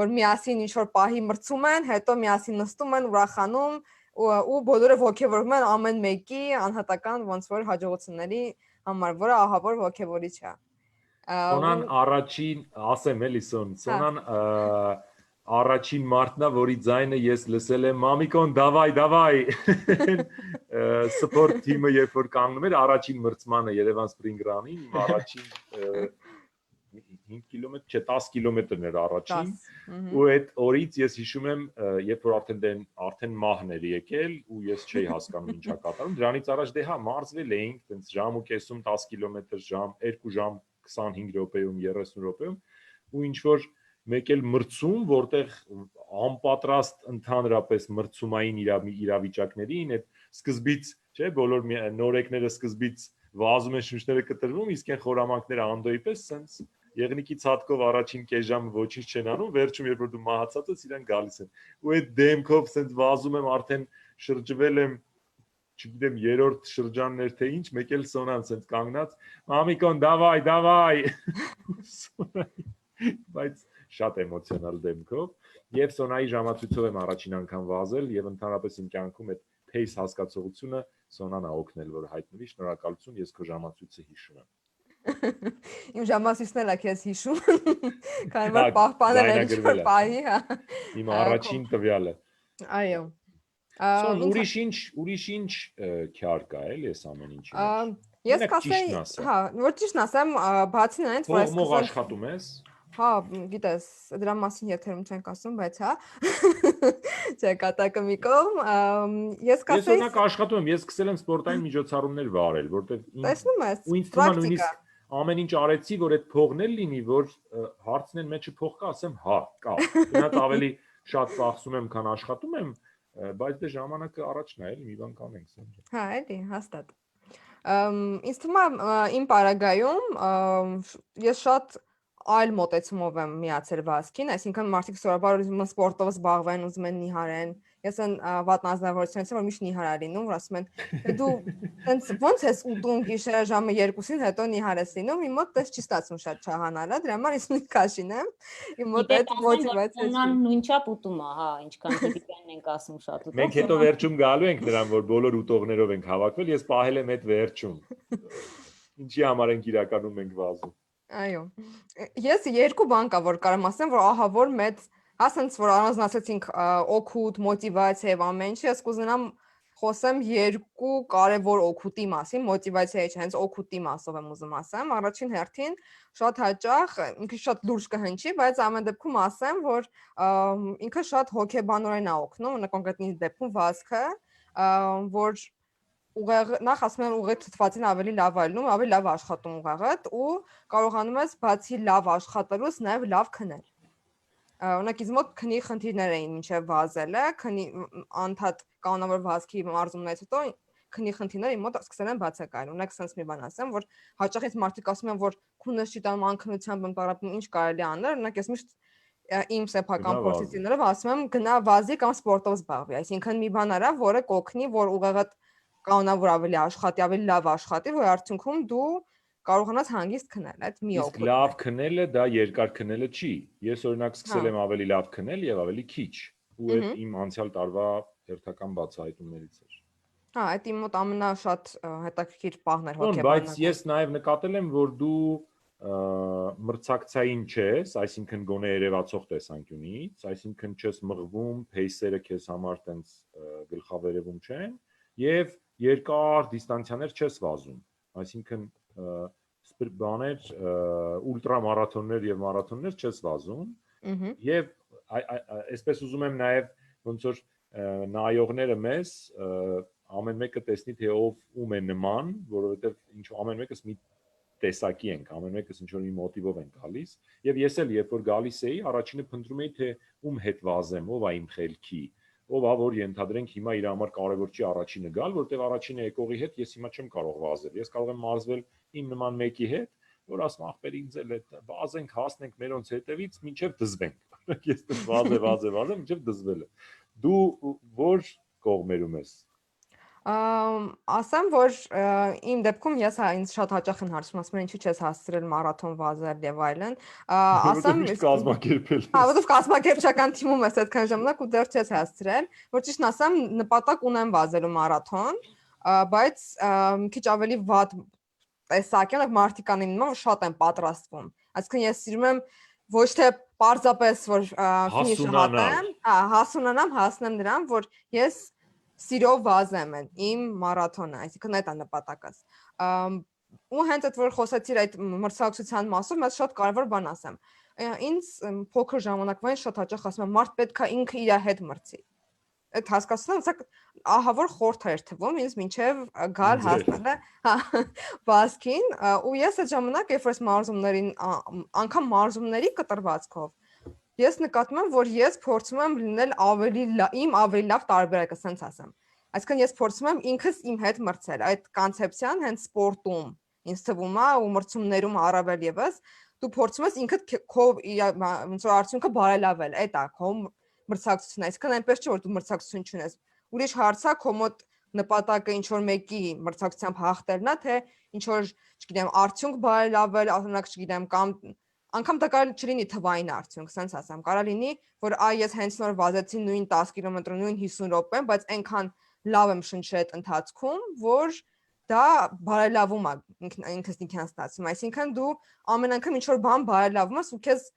որ միասին ինչ որ պահի մրցում են, հետո միասին նստում են, ուրախանում ու բոլորը ոգևորվում են ամեն մեկի անհատական ոնց որ հաջողությունների համար, որը ահավոր ոգևորիչ է։ Սոնան առաջին, ասեմ էլի Սոնան առաջին մարդնա, որի ձայնը ես լսել եմ, մամիկոն, դավայ, սպորտ թիմը երբ որ կանգնում էր, առաջին մրցմանը Երևան Spring Run-ին, իմ առաջին 5 կիլոմետր, չէ 10 կիլոմետրն էր առաջին, ու այդ օրից ես հիշում եմ, երբ որ արդեն մահն էր եկել, ու ես չէի հասկանում ինչա կատարում, դրանից առաջ դե հա մարզվել էինք, տենց ժամ ու կեսում 10 կիլոմետր ժամ, 2 ժամ 25 րոպեում, 30 րոպեում, ու ինչ որ մեկ էլ մրցում, որտեղ անպատրաստ ընդհանրապես մրցումային իրավիճակներին, այդ սկզբից, չէ, բոլոր նորեկները սկզբից վազում են շունչները կտրվում, իսկ այն խորամանկները Անդոյի պես սենց եղնիկի ցածկով առաջին կես ժամը ոչինչ չեն անում, վերջում երբ որ դու մահացած ես, իրեն գալիս են։ Ու այդ դեմքով սենց վազում եմ, արդեն շրջվել եմ, չգիտեմ, երրորդ շրջաններ թե ինչ, մեկ էլ Սոնան սենց կանգնած, մամիկոն, դավայ։ Բայց շատ էմոցիոնալ դեմքով եւ Սոնայի ժամացույցով եմ առաջին անգամ վազել եւ ընդհանրապես իմ կյանքում այդ pace հասկացողությունը Սոնան է օգնել որ հայտնվի, շնորհակալություն, ես քո ժամացույցը հիշում եմ։ Իմ ժամասույցն էլ է քեզ հիշում։ Քանի որ պահպանել են ինչ-որ պահի, հա։ Իմ առաջին տվյալը։ Այո։ Ուրիշ ինչ քյար կա էլի այս ամեն ինչի մեջ։ Ես կասեի, հա, որ ճիշտն ասեմ, բացի նրանից, որ ես Ո՞ղ աշխատում ես։ Հա, գիտես, դրա մասին եթերում չենք ասում, բայց հա։ Չէ, կատակը մի կողմ, ես կասեի։ Ես օրինակ աշխատում եմ, ես սկսել եմ սպորտային միջոցառումներ վարել, որտեղ Տեսնում ես, ու ինձ թվում է նույնիսկ ամեն ինչ արեցի, որ այդ փողն էլ լինի, որ հարցն են մեջը փող կա, ասեմ, հա, կա։ Գնաց ավելի շատ ծախսում եմ, քան աշխատում եմ, բայց դե ժամանակը առաջն է, էլի մի բան կանենք, սենց։ Հա, էլի, հաստատ։ Ինձ թվում է իմ պարագայում ես շատ այլ մոտեցումով եմ միացել վազքին, այսինքն մարդիկ սովորաբար ուզում են սպորտով զբաղվեն, ուզում են նիհարեն։ Ես այն վատ անձնավորությունից եմ, որ միշտ նիհար է լինում, որ ասում են, դու տենց ոնց ես ուտում գիշերը ժամը 2-ին, հետո նիհար ես լինում, իմ մոտ դες չի ստացվում շատ չհանալը, դրա համար ես նույն քաշին եմ։ Իմ մոտ այդ մոտիվացիա չի։ Նման նույնչափ ուտում է, հա, ինչքան դեպիքն ենք ասում շատ ուտում։ Մենք հետո վերջում գալու ենք նրան, որ բոլոր ուտողներով ենք հավաքվել, ես պահել եմ այդ վերջում։ Ինչի համար ենք իրականում մենք վազում։ Այո։ Ես երկու բան կա, որ կարամ ասեմ, որ ահա որ մեծ, ասենց որ առանձնացեցինք օգուտ, մոտիվացիա եւ ամեն ինչ, ես կուզենամ խոսեմ երկու կարևոր օգուտի մասին, մոտիվացիայի չէ, հենց օգուտի մասով եմ ուզում ասեմ։ Առաջին հերթին շատ հաճախ ինքը շատ լուրջ կհնչի, բայց ամեն դեպքում ասեմ, որ ինքը շատ հոգեբանորեն է օգնում, կոնկրետ ինձ դեպքում վազքը, որ նախ ասում եմ ուղղակի թթվածին ավելի լավ այլնում, ավելի լավ աշխատում ուղղակի ու կարողանում ես բացի լավ աշխատելուց նաև լավ քնել։ Օրինակ ինձ մոտ քնի խնդիրներ էին մինչև վազելը, քնի անդադ կանոնավոր վազքի մարզումներից հետո քնի խնդիրները իմ մոտ սկսել են բացակայել։ Օրինակ sense մի բան ասեմ, որ հաճախ ինձ մարդիկ ասում են, որ քունս չի տանում անքնությամբ ընտարապում ինչ կարելի անել, օրինակ ես միշտ իմ սեփական փորձիցներով ասում եմ գնա վազի կամ սպորտով զբաղվի, այսինքն մի բան արա, որը կօգնի, որ ուղղակի կանոնավոր ավելի աշխատի, ավելի լավ աշխատի, որ արդյունքում դու կարողանաս հանգիստ քնել, այդ մի օգուտ։ Իսկ լավ քնելը դա երկար քնելը չի։ Ես օրինակ սկսել եմ ավելի լավ քնել եւ ավելի քիչ, ու այդ իմ անցյալ տարվա հերթական բացահայտումներից էր։ Հա, այդ իմ մոտ ամենաշատ հետաքրքիր պահն էր հոգեբանական։ Բայց ես նաեւ նկատել եմ, որ դու մրցակցային չես, այսինքն գոնե երևացող տեսանկյունից, այսինքն չես մղվում, փեյսերը քեզ համար տենց գլխավերևում չեն եւ երկար դիստանցիաներ չես վազում, այսինքն բաներ ուլտրամարաթոններ եւ մարաթոններ չես վազում եւ այսպես ուզում եմ նաեւ ոնց որ նայողները մեզ ամեն մեկը տեսնի թե ում է նման, որովհետեւ ինչ ամեն մեկս մի տեսակի ենք, ամեն մեկս ինչ որ մի մոտիվով են գալիս եւ ես էլ երբ որ գալիս էի առաջինը փնտրում էի թե ում հետ վազեմ, ով է իմ խելքի, ով ա որ ենթադրենք հիմա իր համար կարևոր չի առաջինը գալ, որտեղ առաջինը եկողի հետ ես հիմա չեմ կարող վազել։ Ես կարող եմ մարզվել իմ նման մեկի հետ, որ ասում ախպեր ինձ էլ այդ վազենք, հասնենք մերոնց հետևից, մինչև դզվենք։ Ես դեռ վազեմ, մինչև դզվելը։ Դու որ կողմերում ես։ Ասեմ, որ իմ դեպքում ես ինձ շատ հաճախ են հարցնում, ասում են ինչու չես հասցրել մարաթոն վազել եւ այլն։ Ասեմ, կազմակերպել։ Հա, որովհետեւ կազմակերպչական թիմում ես այդքան ժամանակ ու դեռ չես հասցրել, որ ճիշտ ասեմ, նպատակ ունեմ վազելու մարաթոն, բայց քիչ ավելի վատ տեսակ եմ, մարդիկ անին նման շատ են պատրաստվում։ Այսինքն ես սիրում եմ ոչ թե պարզապես որ ֆինիշը հատեմ, հա, հասունանամ, հասնեմ նրան, որ ես սիրով վազեմ իմ մարաթոնը, այսինքն այդ է նպատակս։ Ու հենց այդ որ խոսեցիր այդ մրցակցության մասով, ես շատ կարևոր բան ասեմ։ Ինձ փոքր ժամանակվային շատ հաճախ ասում են մարդ պետք է ինքը իր հետ մրցի։ Այդ հասկացումը սա ահա որ խորթ էր թվում ինձ մինչև գալ հասնելը, հա, վազքին, ու ես այդ ժամանակ երբ որ մարզումներին անգամ մարզումների կտրվածքով ես նկատում եմ, որ ես փորձում եմ լինել ավելի լավ տարբերակը, ասենց ասեմ։ Այսինքն ես փորձում եմ ինքս իմ հետ մրցել։ Այդ կոնցեպցիան հենց սպորտում ինձ թվում է ու մրցումներում առավել եւս դու փորձում ես ինքդ քո ոնց որ արդյունքը բարելավել, այդ է քո մրցակցությունը։ Այսինքն այնպես չէ որ դու մրցակցություն չունես։ Ուրիշ հարց է քո մոտ նպատակը ինչ որ մեկի մրցակցությամբ հաղթելն է, թե ինչ որ, չգիտեմ, արդյունք բարելավել, օրինակ, չգիտեմ, կամ անգամ դա կարելի չլինի թվային արդյունք, sense ասեմ, կարա լինի, որ ես հենց նոր վազեցի նույն 10 կիլոմետր, նույն 50 րոպե, բայց այնքան լավ եմ շնչել այդ ընթացքում, որ դա բարելավում է ինքս ինքան ստացվում, այսինքն դու ամեն անգամ ինչ որ բան բարելավում ես ու քեզ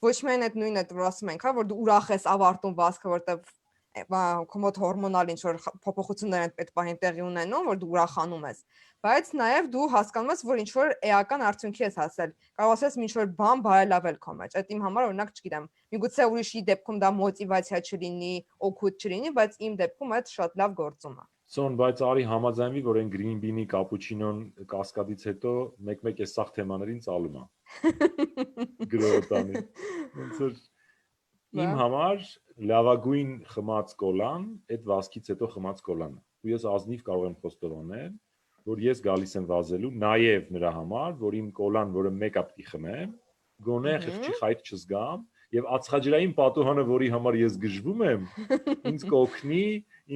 ոչ միայն այդ նույնը որ ասում ենք, հա, որ դու ուրախ ես ավարտում վազքը, որտեվ կոմոդ հորմոնալ ինչ որ փոփոխություններ են այդ պահին տեղի ունենում, որ դու ուրախանում ես, բայց նաև դու հասկանում ես, որ ինչ որ էական արդյունքի ես հասել, կարող ասես ինչ որ բան բարելավել քո մեջ, այդ իմ համար օրինակ չգիտեմ, միգուցե ուրիշի դեպքում դա մոտիվացիա չլինի, օգուտ չլինի, բայց իմ դեպքում այդ շատ լավ գործում է։ Սոն, բայց արի համաձայնվի, որ այն green bean-ի կապուչինոն կասկադից հետո մեկ-մեկ է սաղ թեմաներին ծալում է։ Գրողը տանի։ Ոնց որ իմ համար լավագույն խմած կոլան, այդ վազքից հետո խմած կոլան է։ Ու ես ազնիվ կարող եմ խոստովանել, որ ես գալիս եմ վազելու նաև նրա համար, որ իմ կոլան, որը մեկը պիտի խմեմ, գոնե խղճի խայտ չզգամ, եւ ածխաջրային պատուհանը, որի համար ես գժվում եմ, ինձ կօգնի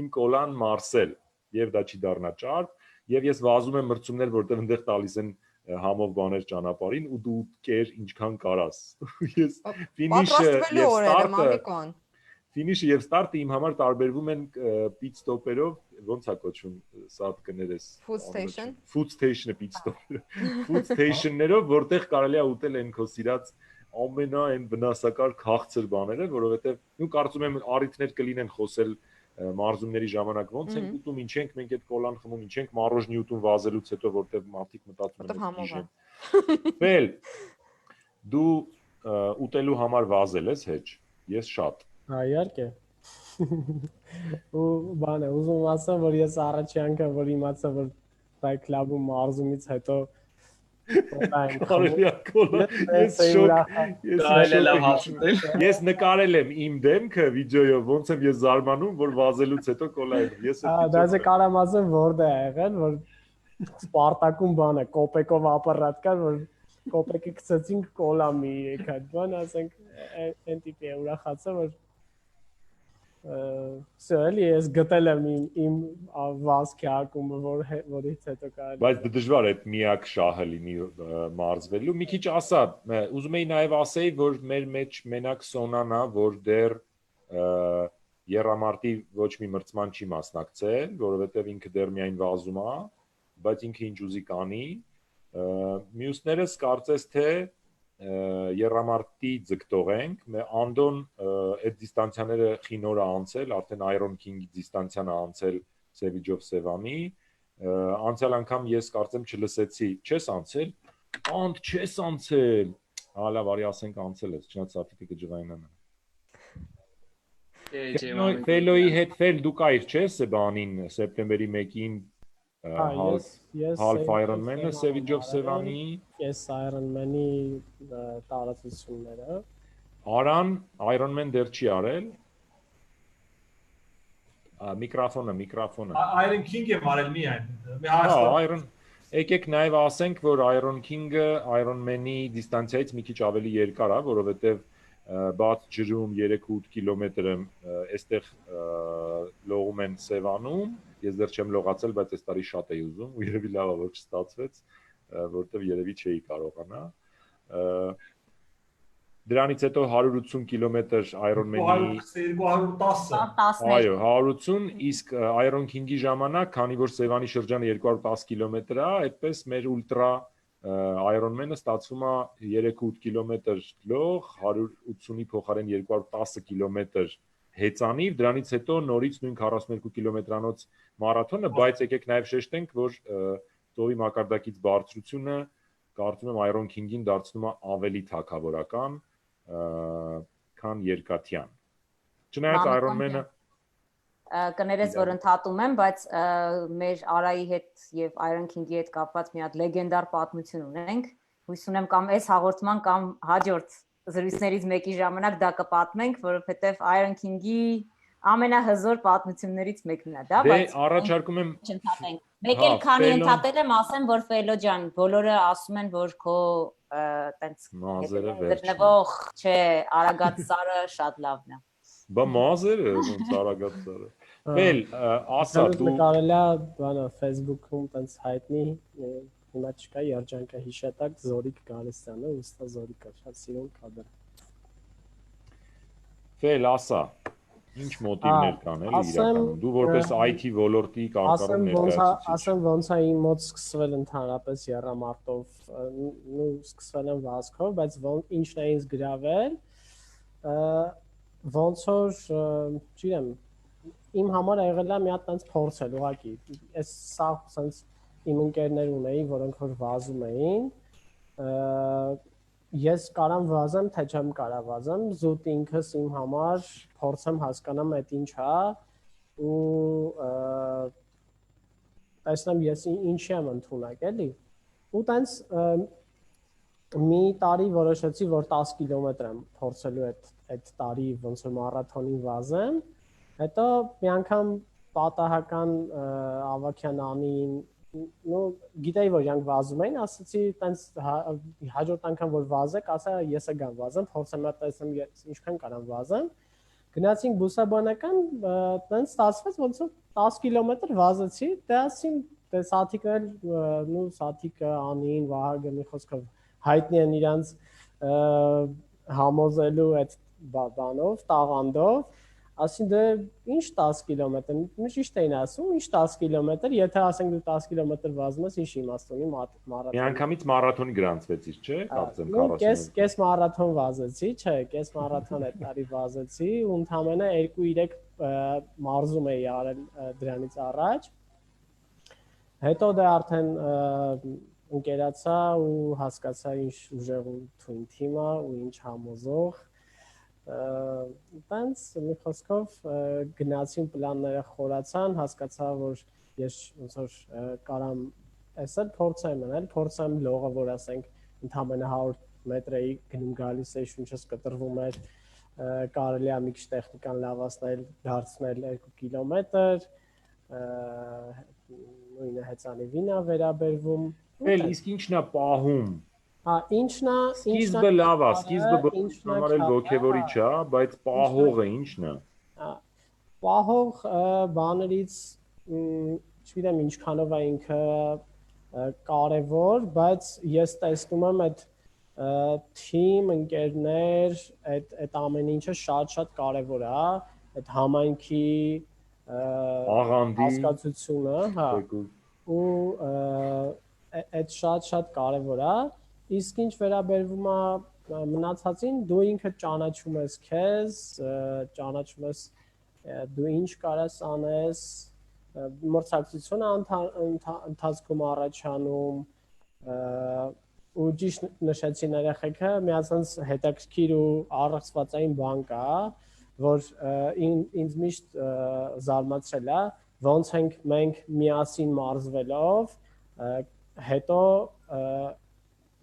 իմ կոլան մարսել, եւ դա չի դառնա ճարպ, եւ ես վազում եմ մրցումներ, որտեղ այնտեղ տալիս են համով բաներ ճանապարհին ու դու կեր ինչքան կարաս։ Ես ֆինիշը եւ ստարտը իմ համար տարբերվում են pit stop-երով, ոնց է կոչվում, սա կներես food station-ը pit stop-ը, food station-ներով, որտեղ կարելի է ուտել այն քո սիրած ամենայն վնասակար քաղցր բաները, որովհետեւ նու կարծում եմ առիթներ կլինեն խոսել մարզումների ժամանակ ոնց ենք ուտում, ինչ ենք մենք այդ կոլան խմում, ինչ ենք մարոժնի ուտում վազելուց հետո, որտեղ մարդիկ մտածում են դիժեն։ Վել դու ուտելու համար վազել ես հեչ, ես շատ։ Իհարկե։ Ու բանը, ուզում ասեմ, որ ես առաջի անգամ որ իմացա, որ Thai Club-ում մարզումից հետո Ես նկարել եմ իմ դեմքը վիդեոյով, ոնց եմ ես զարմանում, որ վազելուց հետո կոլա եմ։ Դա ես կարամ ասեմ, որտեղ է եղել, որ Սպարտակում բանը, կոպեկով ապարատ կար, որ կոպեկը գցեցինք կոլա մի եկած բան, ասենք այն տիպի է ուրախացա, որ սա ես գտել եմ իմ վազքի ակումբը, որից հետո կարելի։ Բայց դժվար է միակ շահը լինի մարզվելու։ Մի քիչ ասա, ուզում էի նաև ասեի, որ մեր մեջ մենակ Սոնան է, որ դեռ եռամարտի ոչ մի մրցման չի մասնակցել, որովհետև ինքը դեռ միայն վազում է, բայց ինքը ինչ ուզի կանի։ Մյուսներս կարծես թե եռամարտի ձգտող ենք, Անդոն այդ դիստանցիաները խինոր է անցել, արդեն Iron King դիստանցիան է անցել Սևիջով Սևանի, անցյալ անգամ ես կարծեմ չլսեցի, չես անցել, անդ չես անցել, հալա վարի ասենք անցել ես, չնայած սատիկը կջվայնանա։ Ֆելոյի հետ ֆել դու կայր չես բանին սեպտեմբերի 1-ին Half Ironman-ը Սևիջով Սևանի, ես Ironman-ի տարածությունները։ Արան Ironman դեռ չի արել։ Միկրոֆոնը։ Iron King-ը մարել միայն։ Iron Եկեք նաև ասենք, որ Iron King-ը Ironman-ի դիստանցիայից մի քիչ ավելի երկար է, որովհետև բաց ջրում 3-8 կիլոմետր այստեղ լողում են Սևանում, ես դեռ չեմ լողացել, բայց այս տարի շատ էի ուզում ու երևի լավ է որ չստացվեց, որտեվ երևի չէի կարողանա։ Դրանից հետո 180 կիլոմետր Ironman-ի 210 Այո, 180, իսկ Iron King-ի ժամանակ, քանի որ Սևանի շրջանը 210 կիլոմետր է, այդպես մեր ուլտրա Ironman-ը ստացվում է 3-8 կիլոմետր լող, 180-ի փոխարեն 210 կիլոմետր հեծանիվ, դրանից հետո նորից նույն 42 կիլոմետրանոց մարաթոնը, բայց եկեք նաև շեշտենք, որ ծովի մակարդակից բարձրությունը կարծում եմ Iron King-ին դարձնում է ավելի թագավորական, քան երկաթյան։ Չնայած Ironman-ը կներես որ ընդհատում եմ, բայց մեր Արայի հետ եւ Iron King-ի հետ կապված մի հատ լեգենդար պատմություն ունենք։ Հույս ունեմ կամ այս հաղորդման կամ հաջորդ զրույցներից մեկի ժամանակ դա կպատմենք, որովհետեւ Iron King-ի ամենահզոր պատմություններից մեկն է դա, բայց առաջարկում եմ չընդհատենք։ Մեկ էլ քանի ընդհատել եմ, ասեմ, որ Ֆելո ջան, բոլորը ասում են, որ քո տենց դրնվող, չէ, Արագած Սարը շատ լավն է։ Բա մազերը ոնց Արագած Սարը։ Ֆել, ասա դու կարելի է բանը Facebook-ում տենց հայտնի հիմա չկա երջանկա հիշատակ Զորիկ Գալստյանը, ուստա Զորիկը շատ սիրուն կադր։ Ֆել, ասա Ինչ մոտիվներ կան էլի իրականում։ Դու որպես IT ոլորտի կարգառում ներկայացուցիչ։ Ասեմ ոնց է իմ մոտ սկսվել ընդհանրապես եռամարտով, նու սկսվել եմ վազքով, բայց ինչն է ինձ գրավել, ոնց որ, չգիտեմ, իմ համար եղել է մի հատ տենց փորձել ուղղակի։ Այս սա sense իմ ընկերներ ունեի, որոնք որ վազում էին, ես կարամ վազեմ, թե չեմ կարա վազեմ, զուտ ինքս իմ համար փորձեմ հասկանամ այդ ինչ է ու տեսնեմ ես ինչի եմ ընդունակ էլի։ Ու տենց մի տարի որոշեցի, որ 10 կիլոմետր եմ փորձելու այդ տարի ոնց որ մարաթոնին վազեմ, հետո մի անգամ պատահական Ավակյան Անին նո գիտեի որ իրանք վազում էին, ասացի տենց հաջորդ անգամ որ վազեք, ասա ես եմ վազեմ, փորձեմ նա տեսնեմ ինչքան կարամ վազեմ։ Գնացինք բուսաբանական, տենց ստացվեց ոնց որ 10 կիլոմետր վազեցի, դե ասին դե սաթիկը նո սաթիկը Անին, Վահագը մի խոսքով հայտնի են իրանց համոզելու այդ բանով, տաղանդով, ասին դե ինչ 10 կիլոմետր, միշտ էին ասում, ինչ 10 կիլոմետր, եթե ասենք դու 10 կիլոմետր վազում ես, ինչ իմաստ ունի մարաթոն։ Մի անգամից մարաթոնի գրանցվեցիր, չէ՞, կարծեմ 40։ Կես մարաթոն վազեցի, չէ, կես մարաթոն այդ տարի վազեցի, ու ընդամենը 2-3 մարզում էի արել դրանից առաջ։ Հետո դե արդեն ընկերացա ու հասկացա ինչ ուժեղ ու թույն թիմ է ու ինչ համոզող։ Տենց մի խոսքով գնացին պլանները խորացան, հասկացա որ ես ոնց որ կարամ այսել փորձեմ անել, փորձեմ լողը որ ասենք ընդամենը 100 մետր էի գնում գալիս էի, շունչս կտրվում էր, կարելի է մի քիչ տեխնիկան լավացնել, դարձնել 2 կիլոմետր, նույնը հեծանիվին է վերաբերվում։ Էլ իսկ ինչն է պահում։ Ինչն է, սկիզբը լավ է, սկիզբը համար էլ ոգևորիչ է, բայց պահողը ինչն է։ Պահող բաներից չգիտեմ ինչքանով է ինքը կարևոր, բայց ես տեսնում եմ այդ թիմ, ընկերներ, այդ ամեն ինչը շատ կարևոր է, այդ համայնքի հասկացությունը, հա, ու այդ շատ կարևոր է։ Իսկ ինչ վերաբերվում է մնացածին, դու ինքդ ճանաչում ես քեզ, ճանաչում ես դու ինչ կարաս անես, մրցակցությունը ընթացքում առաջանում, ու ճիշտ նշեցին երեխեքը, միացած հետաքրքիր ու առողջվածային բան կա, որ ինձ միշտ զարմացրել է, ոնց ենք մենք միասին մարզվելով, հետո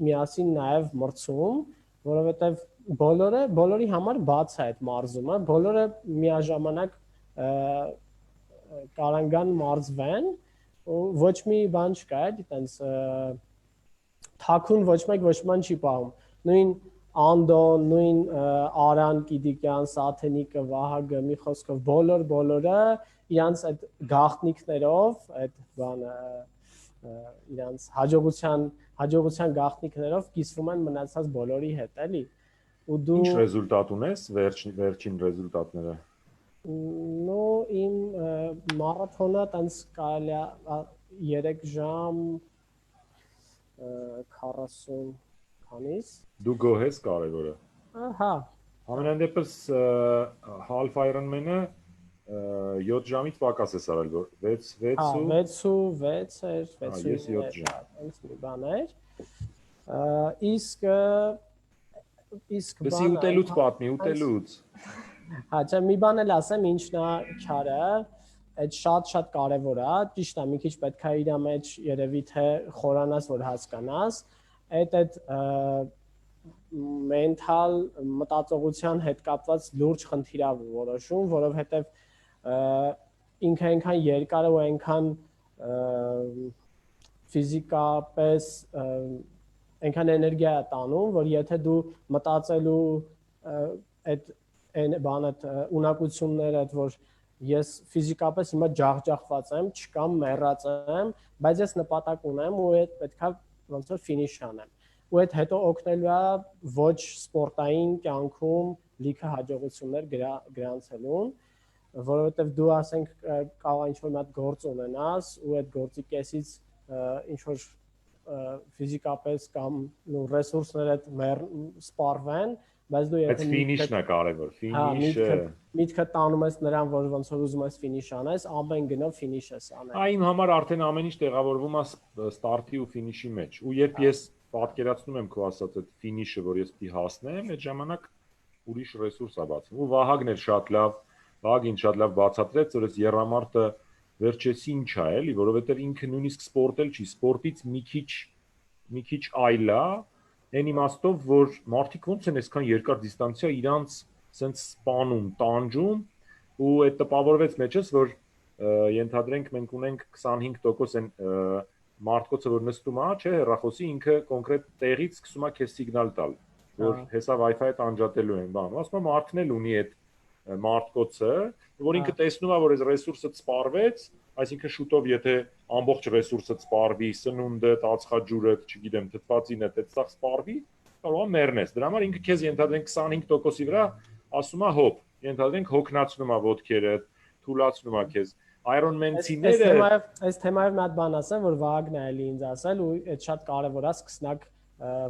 միասին նաև մրցում, որովհետև բոլորի համար բաց է այդ մարզումը, բոլորը միաժամանակ կարան գան մարզվեն, ու ոչ մի բան չկա, այտենց թաքուն ոչ մեկ չի պահում։ Նույն Անդոն, նույն Արան Կիդիկյան, Սաթենիկը, Վահագը, մի խոսքով բոլորը իրանց այդ գաղտնիքներով, այդ բանը իրանց հաջողության գաղտնիքներով կիսվում են մնացած բոլորի հետ, էլի։ Ու դու ինչ ռեզուլտատ ունես, վերջին ռեզուլտատները։ Նո իմ մարաթոնը տենց կարելի է 3 ժամ 40 քանիս։ Դու գոհ ես կարևորը։ Հա։ Ամենայն դեպս Half Ironman-ը 7 ժամից պակաս ես արել, որ 6 էր, 6 7 ժամ։ Այնց մի բան էր։ Իսկ Դեսի ուտելուց պատմի, ուտելուց։ Հա, չէ, մի բան էլ ասեմ, ինչն է քարը, այդ շատ կարևոր է, ճիշտ է, մի քիչ պետք է իր մեջ երևի թե խորանաս, որ հասկանաս, այդ մենթալ մտածողության հետ կապված լուրջ խնդիր է որոշում, որովհետև ինքը այնքան երկար ու այնքան ֆիզիկապես այնքան էներգիա է տանում, որ եթե դու մտածելու այդ բանդ ունակությունները, որ ես ֆիզիկապես հիմա ջախջախված եմ, չկամ, մեռած եմ, բայց ես նպատակ ունեմ ու այդ պետքա ոնց որ ֆինիշ անեմ։ Ու այդ հետո օգնելու է ոչ սպորտային կյանքում լիքը հաջողություններ գրանցելուն։ որովհետև դու ասենք կարող ինչ-որ մի հատ գործ ունենաս ու այդ գործի կեսից ինչ-որ ֆիզիկապես կամ ռեսուրսները սպառվեն, բայց դու Այդ ֆինիշն է կարևոր, ֆինիշը միտքը տանում ես նրան, որ ոնց որ ուզում ես ֆինիշ անես, ամեն գնով ֆինիշ ես անել։ Այն համար արդեն ամեն ինչ տեղավորվում է ստարտի ու ֆինիշի մեջ։ Ու երբ ես պատկերացնում եմ քո ասած այդ ֆինիշը, որ ես պիտի հասնեմ, այդ ժամանակ ուրիշ ռեսուրս է բացվում։ Ու Վահագն էր շատ լավ, Վահագին շատ լավ բացատրեց, որ այս երամարտը վերջես ինչ է, էլի, որովհետև ինքը նույնիսկ սպորտել չի, սպորտից մի քիչ այլ է, այն իմաստով, որ մարդիկ ոնց են այսքան երկար դիստանցիա իրանց սենց սպանում, տանջում, ու այդ տպավորվեց մեջս, որ ենթադրենք մենք ունենք 25% են մարդկոցը, որ նստում է, չէ, հեռախոսի ինքը կոնկրետ տեղից սկսում է քեզ սիգնալ տալ, որ հեսա Wi-Fi-ը տանջատելու են, բան, ասում եմ մարդն էլ ունի այդ մարդկոցը, որ ինքը տեսնում է, որ այս ռեսուրսը սպառվեց, այսինքն շուտով եթե ամբողջ ռեսուրսը սպառվի, սնունդը, ածխաջուրը, չգիտեմ, թթվածինը, դա սպառվի, կարող է մեռնես։ Դրա համար ինքը քեզ ենթադրենք 25%-ի վրա ասում է հոп, ենթադրենք հոգնածնում է ոտքերը, թուլացնում է քեզ։ Ironman-ցիները այս թեմայով մի հատ բան ասեմ, որ Վահագնն է էլի ինձ ասել ու այդ շատ կարևոր է սկսնակ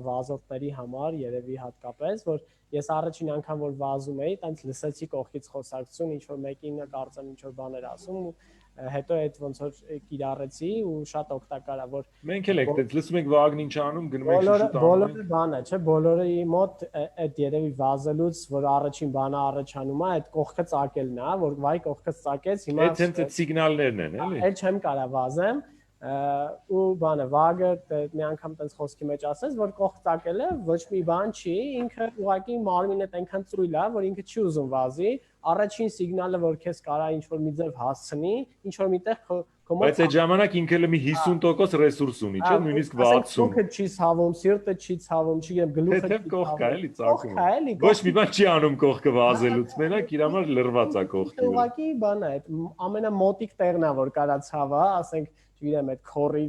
վազորդների համար, երևի հատկապես, որ ես առաջին անգամ որ վազում էի, տենց լսեցի կողքից խոսակցություն, ինչ որ մեկին կարծեմ ինչ որ բաներ ասում ու հետո այդ ոնց որ կիրառեցի ու շատ օգտակար է, որ մենք էլ ենք տենց լսում ենք Վահագնին ինչ անում, գնում ենք շուտ անում։ Բոլորը բանը, չէ, բոլորի մոտ այդ երևի վազելուց, որ առաջին բանը առաջանում է, այդ կողքը ծակելն է, որ վայ կողքից ծակեց, հիմա Այդ հենց այդ սիգնալներն են, էլի։ Էլ չեմ կարա վազեմ ու բանը Վագը մի անգամ տենց խոսքի մեջ ասես, որ կողք ծակելը ոչ մի բան չի, ինքը ուղղակի մարմինը այնքան ծույլ է, որ ինքը չի ուզում վազի, առաջին սիգնալը որ քեզ կարա ինչ-որ մի ձև հասցնի, ինչ-որ միտեղ քո Բայց այդ ժամանակ ինքը լի 50% ռեսուրս ունի, չէ՞, նույնիսկ 60։ Կողքը չի ցավում, սիրտը չի ցավում, չգիտեմ, գլուխը Թեթև կողք է, էլի, ծակում։ էլի, Ոչ մի բան չի անում կողքը վազելուց, մենակ իր համար լրված է կողքի վրա։ Ուղղակի բան է, այդ ամենամոտիկ տեղն է, որ կարա ցավա, ասենք, չգիտեմ, այդ քորի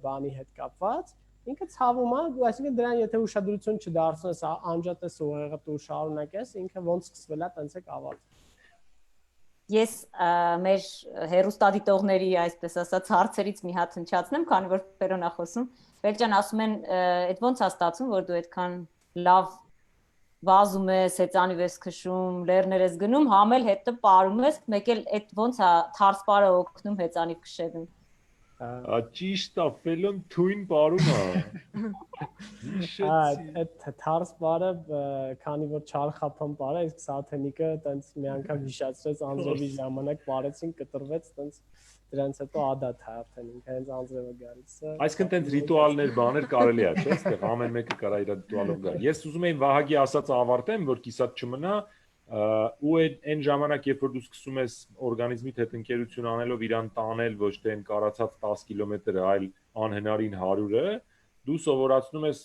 բանի հետ կապված, ինքը ցավում է, այսինքն դրան եթե ուշադրություն չդարձնես, անջատես ուղեղը դու շարունակես, ինքը ոնց սկսվել է, տենց է կավալ։ Ես մեր հերոստատիտողների, այսպես ասած, հարցերից մի հատ հնչացնեմ, քանի որ Ֆերոնա խոսում։ Ֆերջան ասում են, այդ ոնց է ստացվում, որ դու այդքան լավ վազում ես, հեծանիվ ես քշում, լեռներ ես գնում, համ էլ հետը պարում ես, մեկ էլ այդ ոնց է թարս պարը օգնում հեծանիվ քշելուն։ Ճիշտ է, ֆելոն թույն պարում է։ Այդ թարս պարը, քանի որ չարխափան պարը, իսկ սաթենիկը տենց մի անգամ հիշացրեց անձրևի ժամանակ պարեցին, կտրվեց, տենց դրանից հետո ադատ է արդեն ինքը հենց անձրևը գալիս է։ Այսինքն տենց ռիտուալներ, բաներ կարելի է, չէ՞, այստեղ ամեն մեկը կարա իր ռիտուալով գա։ Ես ուզում եմ Վահագի ասածը ավարտեմ, որ կիսատ չմնա, ու այն ժամանակ, երբ որ դու սկսում ես օրգանիզմիդ հետ ընկերություն անելով իրան տանել ոչ թե այն կարացած 10 կիլոմետրը, այլ անհնարին 100-ը, դու սովորացնում ես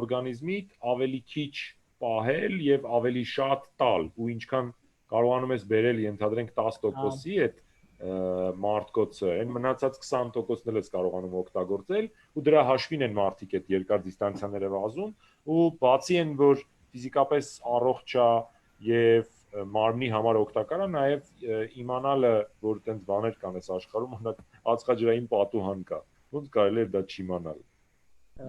օրգանիզմիդ ավելի քիչ պահել եւ ավելի շատ տալ, ու ինչքան կարողանում ես բերել ենթադրենք 10%-ի այդ մարդկոցը, այն մնացած 20%-ն էլ ես կարողանում օգտագործել, ու դրա հաշվին են մարդիկ այդ երկար դիստանցիաները վազում, ու բացի այն, որ ֆիզիկապես առողջ է եւ մարմնի համար օգտակար է, նաեւ իմանալը, որ այդպես բաներ կան այս աշխարհում, օրինակ ածխաջրային պատուհան կա, ոնց կարելի է դա չիմանալ։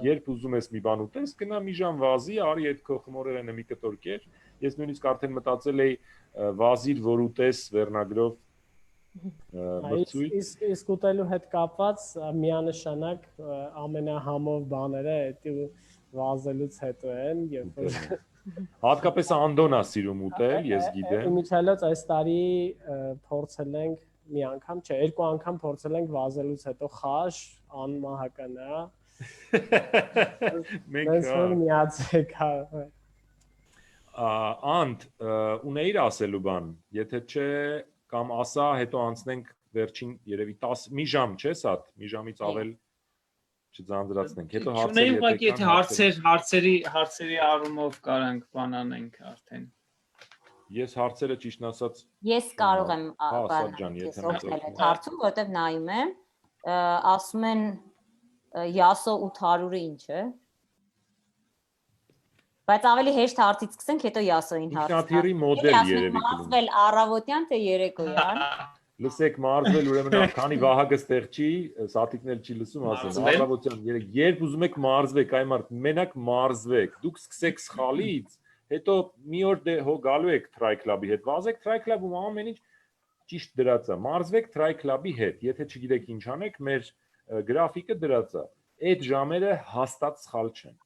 Երբ ուզում ես մի բան ուտես, գնա մի ժամ վազի, արի այդ քո խմորերենը մի կտոր կեր։ Ես նույնիսկ արդեն մտածել էի վազիր, որ ուտես վերնագրով մրցույթ։ Իսկ ուտելու հետ կապված միանշանակ ամենահամով բաները այդ վազելուց հետո են, երբ որ Հատկապես Անդոնա սիրում ուտել, ես գիտեմ։ Իմիջիալոց այս տարի փորձել ենք մի անգամ, չէ, երկու անգամ փորձել ենք վազելուց հետո խաշ, անմահական է։ Մենք միացեք։ Անդ, ունեիր ասելու բան, եթե չէ, կամ ասա, հետո անցնենք վերջին երևի 10 մի ժամ, չէ՞ սա, մի ժամից ավել չձանձրացնենք։ Հետո հարցերի առումով կարանք բան անենք արդեն։ Ես հարցերը ճիշտն ասած Ես կարող եմ հարցում, որտեվ նայում եմ, ասում են Յասո 800-ը ինչ է։ Բայց ավելի հեշտ հարցից սկսենք, հետո Յասոին հարց։ Ինքնաթիռի մոդել երևի կլինի։ Մարզվել առավոտյան թե երեկոյան։ Լսեք մարզվել ուրեմն քանի Վահագը ստեղ չի, սատիկներ չի լսում, ասեն առավոտյան երբ ուզում եք մարզվեք, այ մարդ մենակ մարզվեք, դուք սկսեք սխալից, հետո մի օր դե հո գալու եք Try Club-ի հետ, վազեք Try Club-ում ամեն ինչ ճիշտ դրած է, մարզվեք Try Club-ի հետ, եթե չգիտեք ինչ անեք, մեր գրաֆիկը դրած է, այդ ժամերը հաստատ սխալ չեն։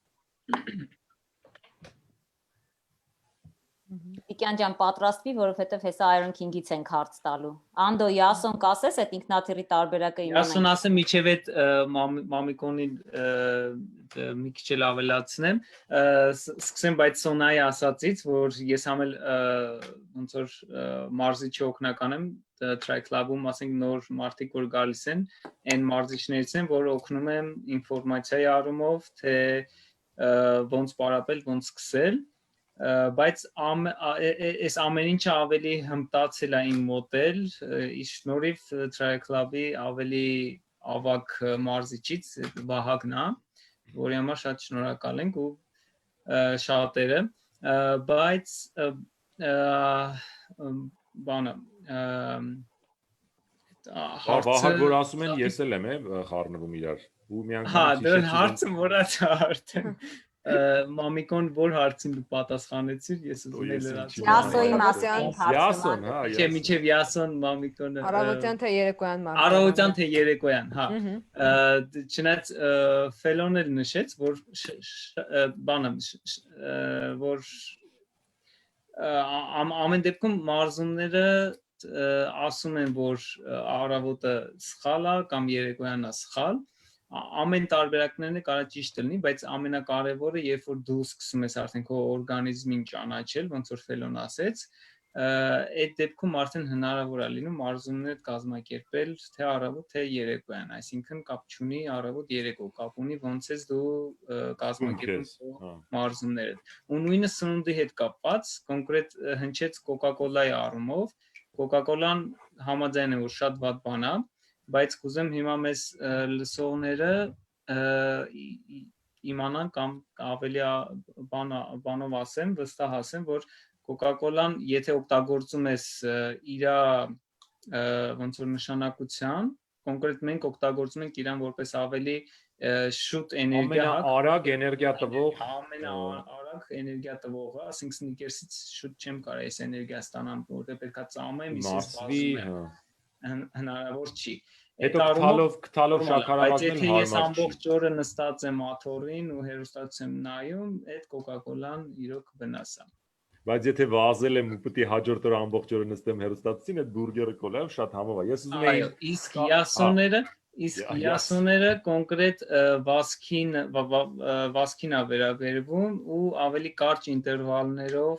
Տիկյան ջան պատրաստվի, որովհետև հեսա Iron King-ից ենք հարց տալու։ Անդո Յասոն կասես այդ ինքնաթիռի տարբերակը իմանանք։ Յասոն ասեմ միջև այդ մամիկոնին մի քիչ էլ ավելացնեմ, սկսեմ բայց Սոնայի ասածից, որ ես համել ոնց որ մարզիչի օգնական եմ Try Club-ում, ասենք նոր մարդիկ որ գալիս են, այն մարզիչներից են, որ օգնում եմ ինֆորմացիայի առումով, թե ոնց պարապել, ոնց սկսել, բայց այս ամեն ինչը ավելի հմտացել է իմ մոդել, իս շնորհիվ Try Club-ի ավելի ավագ մարզիչից Վահագն է, որի համար շատ շնորհակալ ենք ու շատերը, բայց բանը Վահագ որ ասում են ես էլ եմ խառնվում իրար ու մի անգամ հա դա հարցը մոռացա արդեն մամիկոն որ հարցին դու պատասխանեցիր ես ուզում եմ լրացնել Յասոյի մասին Յասոն հա Միջև Յասոն մամիկոնը Առավոտյան թե երեկոյան մարդ Առավոտյան թե երեկոյան հա չնայած Ֆելոն էլ նշեց որ բանը որ ամեն դեպքում մարզումները ասում են որ առավոտը սխալ է կամ երեկոյանն է սխալ ամեն տարբերակներն կարա ճիշտ լինի, բայց ամենակարևորը երբ որ դու սկսում ես արդեն քո օրգանիզմին ճանաչել, ոնց որ Ֆելոն ասեց, այդ դեպքում արդեն հնարավոր է լինում մարզումներ կազմակերպել թե առավոտ թե երեկոյան, այսինքն կապ չունի առավոտ երեկո, կապ ունի ոնց ես դու կազմակերպում մարզումները։ Ու նույնը սնունդի հետ կապված, կոնկրետ հնչեց Coca-Cola-ի առումով, Coca-Cola-ն համաձայն է որ շատ վատ բան է բայց կուզեմ հիմա մեզ լսողները իմանան կամ ավելի բանով ասեմ, վստահ ասեմ, որ Coca-Cola-ն եթե օգտագործում ես իր ոնց որ նշանակության, կոնկրետ մենք օգտագործում ենք իրան որպես ավելի շուտ էներգիա, ամենաարագ էներգիա տվող, ամենաարագ էներգիա տվողը, ասենք սնիկերսից շուտ չեմ կարող այս էներգիա ստանալ, որտեղ պետքա ծամեմ, իսկ հնարավոր չի։ Հետո քթալով շաքարավազել հարմար չի։ Ես ամբողջ օրը նստած եմ աթոռին ու հեռուստացույց եմ նայում, այդ Coca-Cola-ն իրոք վնաս է։ Բայց եթե վազել եմ ու պետք է հաջորդ օրը ամբողջ օրը նստեմ հեռուստացույցին, այդ բուրգերը կոլայով շատ համով է։ Ես ուզում եի իսկ յասոները կոնկրետ վազքին է վերաբերվում ու ավելի կարճ ինտերվալներով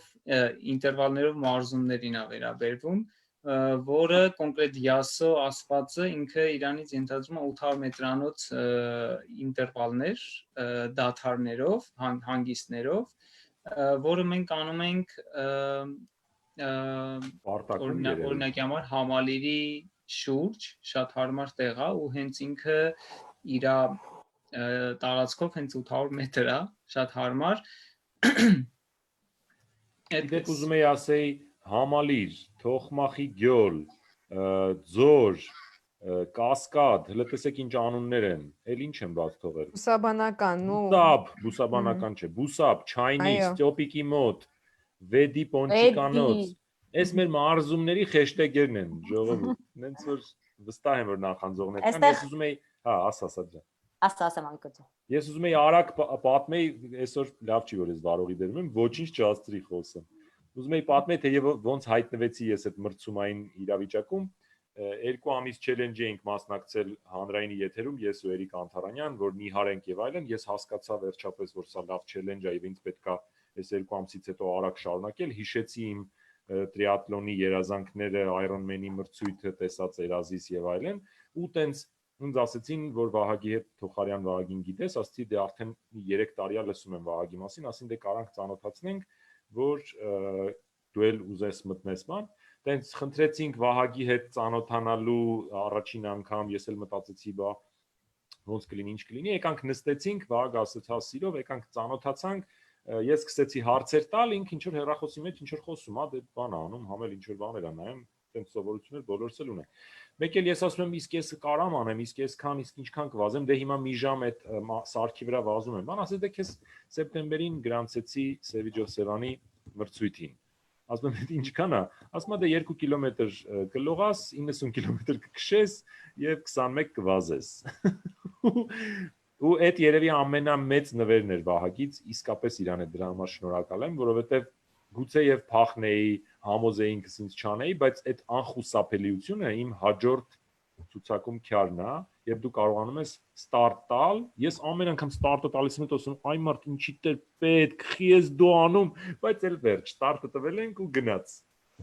մարզումներին է վերաբերվում որը կոնկրետ յասո ասվածը ինքը իրանից ենթադրում է 800 մետրանոց ինտերվալներ դադարներով հանգիստներով որը մենք անում ենք օրինակ համար համալիրի շուրջ շատ հարմար տեղ է ու հենց ինքը իր տարածքով հենց 800 մետր է շատ հարմար Դեպ ուզում եի ասեի Համալիր, Թոխմախի գյոլ, Ձոր, Կասկադ, հələ տեսեք ինչ անուններ են, էլ ինչ են բաց թողել։ Բուսաբանական, բուսաբանական չէ, Բուսաբ, Չայնիզ, Ստյոպիկի մոտ, Վեդի Պոնչիկանոց, այս մեր մարզումների հեշտեգերն են, ժողովուրդ, նենց որ վստահ եմ որ նախանձողներ կան, ես ուզում եի, հա, ասա ջան։ Ասա մանկոց։ Ես ուզում եի արագ պատմեի, այսօր լավ չի որ ես վարողի դերում եմ, ոչինչ չհասցրի խոսեմ։ Ուզում եի պատմել թե եւ ոնց հայտնվեցի ես այդ մրցումային իրավիճակում 2 ամիս չելենջի էինք մասնակցել հանրայինի եթերում ես ու Էրիկ Անթարանյան որ նիհար ենք եւ այլն ես հասկացա վերջապես որ սա լավ չելենջ է եւ ինձ պետքա այս 2 ամսից հետո արագ շարունակել հիշեցի իմ տրիաթլոնի երազանքները Ironman-ի մրցույթը տեսած Երազիս եւ այլն ու տենց ինձ ասեցին որ Վահագի հետ Թոխարյան Վահագին գիտես ասացի դե արդեն 3 տարի է լսում եմ Վահագի մասին ասին դե կարանք ծանոթացնենք որ դու էլ ուզես մտնես բան, տենց խնդրեցինք Վահագի հետ ծանոթանալու առաջին անգամ, ես էլ մտածեցի, բա ոնց կլինի, ինչ կլինի, եկանք նստեցինք, Վահագը ասաց, հա սիրով, եկանք ծանոթացանք, ես սկսեցի հարցեր տալ, ինքը ինչ որ հեռախոսի մեջ ինչ որ խոսում, դե բան անում, համել ինչ որ բաներ անայեմ, տենց սովորություններ բոլորս էլ ունեն։ Մեկ էլ ես ասում եմ, իսկ ես կարամ անեմ, իսկ ինչքան կվազեմ, դե հիմա մի ժամ այդ սարքի վրա վազում եմ։ Բան ասես, դե քեզ սեպտեմբերին գրանցեցի Սևիջով Սևանի մրցույթին։ Ասում եմ, ինչքան է։ Ասում եմ, դե 2 կիլոմետր կլողաս, 90 կիլոմետր կքշես եւ 21 կվազես։ Ու այդ երևի ամենամեծ նվերն էր Վահագից, իսկապես իրան է դրա համար շնորհակալ եմ, որովհետեւ գուցե եւ փախնեի, համոզեի ինքս ինձ չանեի, բայց այդ անխուսափելիությունը իմ հաջորդ ցուցակում քյարն է, եւ դու կարողանում ես ստարտ տալ, ես ամեն անգամ ստարտը տալիս եմ ասում, այ մարդ ինչի դեր պետք, խի ես դու անում, բայց էլ վերջ, ստարտը տվել ենք ու գնաց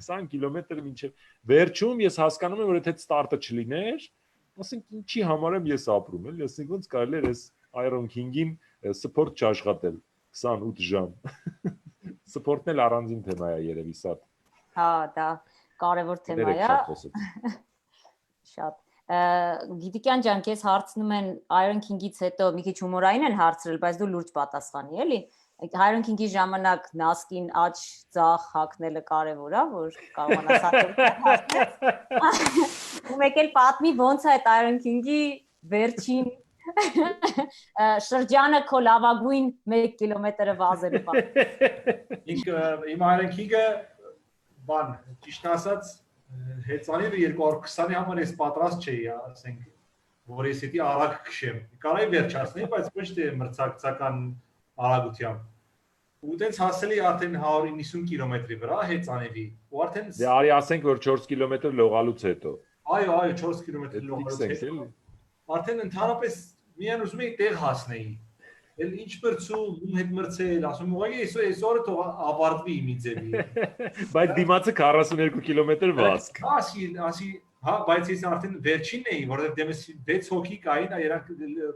20 կիլոմետր մինչեւ վերջում ես հասկանում եմ, որ եթե ստարտը չլիներ, ասենք ինչի համար եմ ես ապրում, էլի, ասենք ոնց կարելի է այս Iron King-ին սպորտ չաշխատել 28 ժամ։ Սպորտն էլ առանձին թեմա է երևի սա։ Հա, դա կարևոր թեմա է։ Շատ։ Գիտիկյան ջան, քեզ հարցնում են Iron King-ից հետո մի քիչ հումորային են հարցրել, բայց դու լուրջ պատասխանի, էլի։ Iron King-ի ժամանակ նասկին աճ ձախ հակնելը կարևոր է, որ կարողանաս հակնել։ Ու մեկ էլ պատմի ոնց է այդ Iron King-ի վերջին շրջանը քո լավագույն 1 կիլոմետրը վազելու բան։ Իմ Iron King-ը բան, ճիշտ ասած, հեծանիվը 220-ի համար ես պատրաստ չէի, ասենք, որ ես էդի արագ քշեմ։ Կարայի վերջացնեի, բայց ոչ թե մրցակցական արագությամբ։ Ու դենց հասել էի արդեն 190 կիլոմետրի վրա հեծանիվի։ Ու արդեն դե արի ասենք, որ 4 կիլոմետր լողալուց հետո։ Այո, 4 կիլոմետր լողալուց հետո։ Արդեն ընդհանրապես միայն ուզում էի տեղ հասնեի։ Էլ ինչ մրցում, ում հետ մրցել, ասում ուղղակի այսօրը թող ավարտվի մի ձևի։ Բայց դիմացը 42 կիլոմետր վազք։ Ասի, հա, բայց ես արդեն վերջինն էի, որովհետև դեմս 6 հոգի կային, իրանք